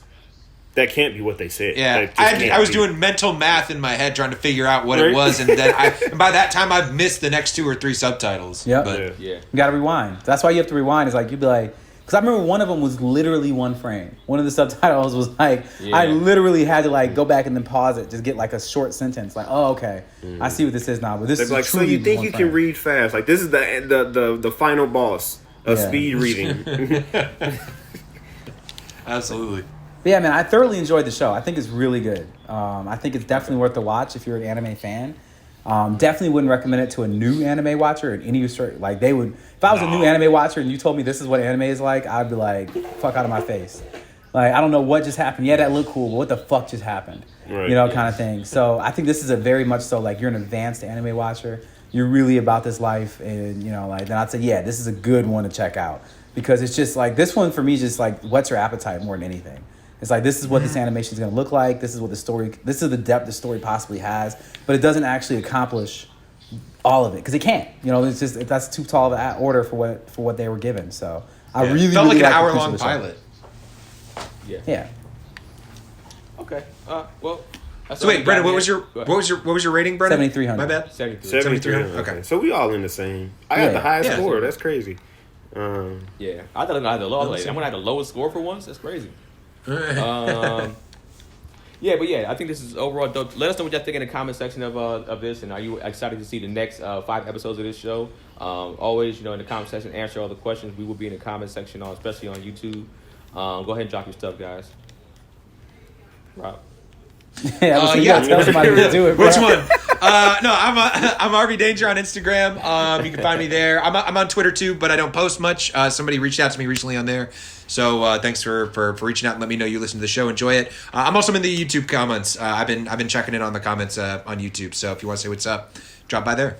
can't be what they said. Yeah, I was doing mental math in my head trying to figure out what it was, and then and by that time I've missed the next 2 or 3 subtitles. Yep. But Yeah. You got to rewind. That's why you have to rewind. It's like you'd be like, because I remember one of them was literally one frame. One of the subtitles was like, I literally had to like go back and then pause it, just get like a short sentence. Like, oh, okay, I see what this is now. But this is like, so truly you think one you frame. can read fast? Like, this is the final boss of speed reading. absolutely. But yeah, man, I thoroughly enjoyed the show. I think it's really good. I think it's definitely worth the watch if you're an anime fan. Definitely wouldn't recommend it to a new anime watcher in any sort. Like, they would, if I was a new anime watcher and you told me this is what anime is like, I'd be like, fuck out of my face. Like, I don't know what just happened. Yeah, that looked cool, but what the fuck just happened? Right. Kind of thing. So I think this is a very much so, like, you're an advanced anime watcher. You're really about this life, and then I'd say, yeah, this is a good one to check out, because it's just like, this one for me just like whets your appetite more than anything. It's like, this is what this animation is going to look like. This is what this is the depth the story possibly has, but it doesn't actually accomplish all of it because it can't. It's just, that's too tall of an order for what they were given. So I really felt really like an liked the hour-long piece of the show. pilot. Yeah. Okay. Well. So wait, Brendan, what was your rating, Brendan? 7,300. My bad. 73. Okay. So we all in the same. I got the highest score. That's crazy. Yeah, I thought I had the lowest. I'm gonna have the lowest score for once. That's crazy. Yeah, but I think this is overall dope. Let us know what y'all think in the comment section of this, and are you excited to see the next 5 episodes of this show? Always, in the comment section, answer all the questions. We will be in the comment section, especially on YouTube. Go ahead and drop your stuff, guys. Rob. Yeah, you gotta tell somebody to do it, bro. Which one? No, I'm RV Danger on Instagram. You can find me there. I'm on Twitter too, but I don't post much. Somebody reached out to me recently on there, so thanks for reaching out and let me know you listen to the show. Enjoy it. I'm also in the YouTube comments. I've been checking in on the comments on YouTube. So if you want to say what's up, drop by there.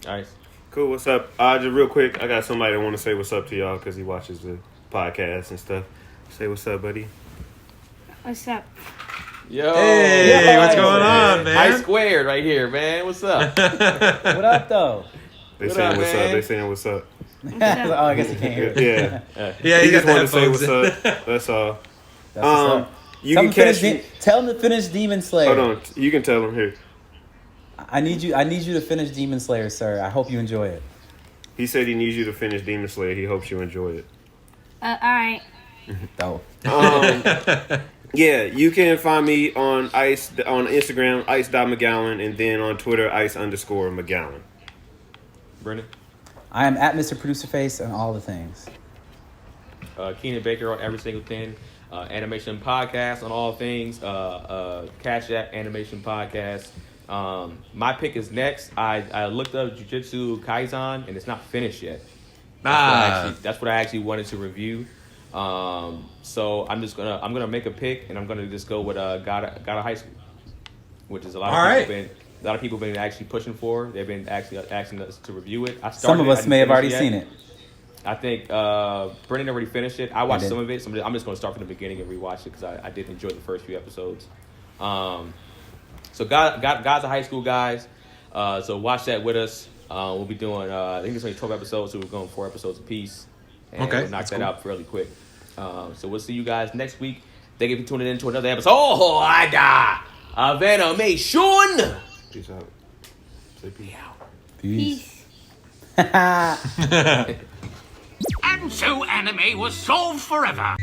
Nice. Cool. What's up? Just real quick, I got somebody that want to say what's up to y'all because he watches the podcast and stuff. Say what's up, buddy. What's up? Yo. Hey, what's going on, man? I squared right here, man. What's up? What up, though? They What saying up, what's man? up. They saying what's up. Oh, I guess you can't hear it. Yeah. Yeah, He you just got wanted the to say headphones. what's up. That's all. That's what's up. You Tell can him, to catch finish me. tell him to finish Demon Slayer. Hold on. You can tell him here. I need you to finish Demon Slayer, sir. I hope you enjoy it. He said he needs you to finish Demon Slayer. He hopes you enjoy it. Alright. Oh. Yeah, you can find me on Instagram, ice.mcgowan, and then on Twitter, ice_McGowan. Brendan. I am at Mr. Producer Face on all the things. Keenan Baker on every single thing. Animation Podcast on all things. Cash App Animation Podcast. My pick is next. I looked up Jujutsu Kaisen and it's not finished yet. That's what I actually wanted to review. So I'm gonna make a pick and I'm gonna just go with God of High School, which is a lot of people been actually pushing for. They've been actually asking us to review it. Some of us may have already seen it. I think Brendan already finished it. I watched some of it, so I'm just going to start from the beginning and rewatch it because I did enjoy the first few episodes. So God's a High School, guys. So watch that with us. We'll be doing, I think it's only 12 episodes, so we're going 4 episodes apiece. And we'll knock that out fairly quick. So we'll see you guys next week. Thank you for tuning in to another episode of Animeshun. Peace out. Say peace. Peace. And so anime was solved forever.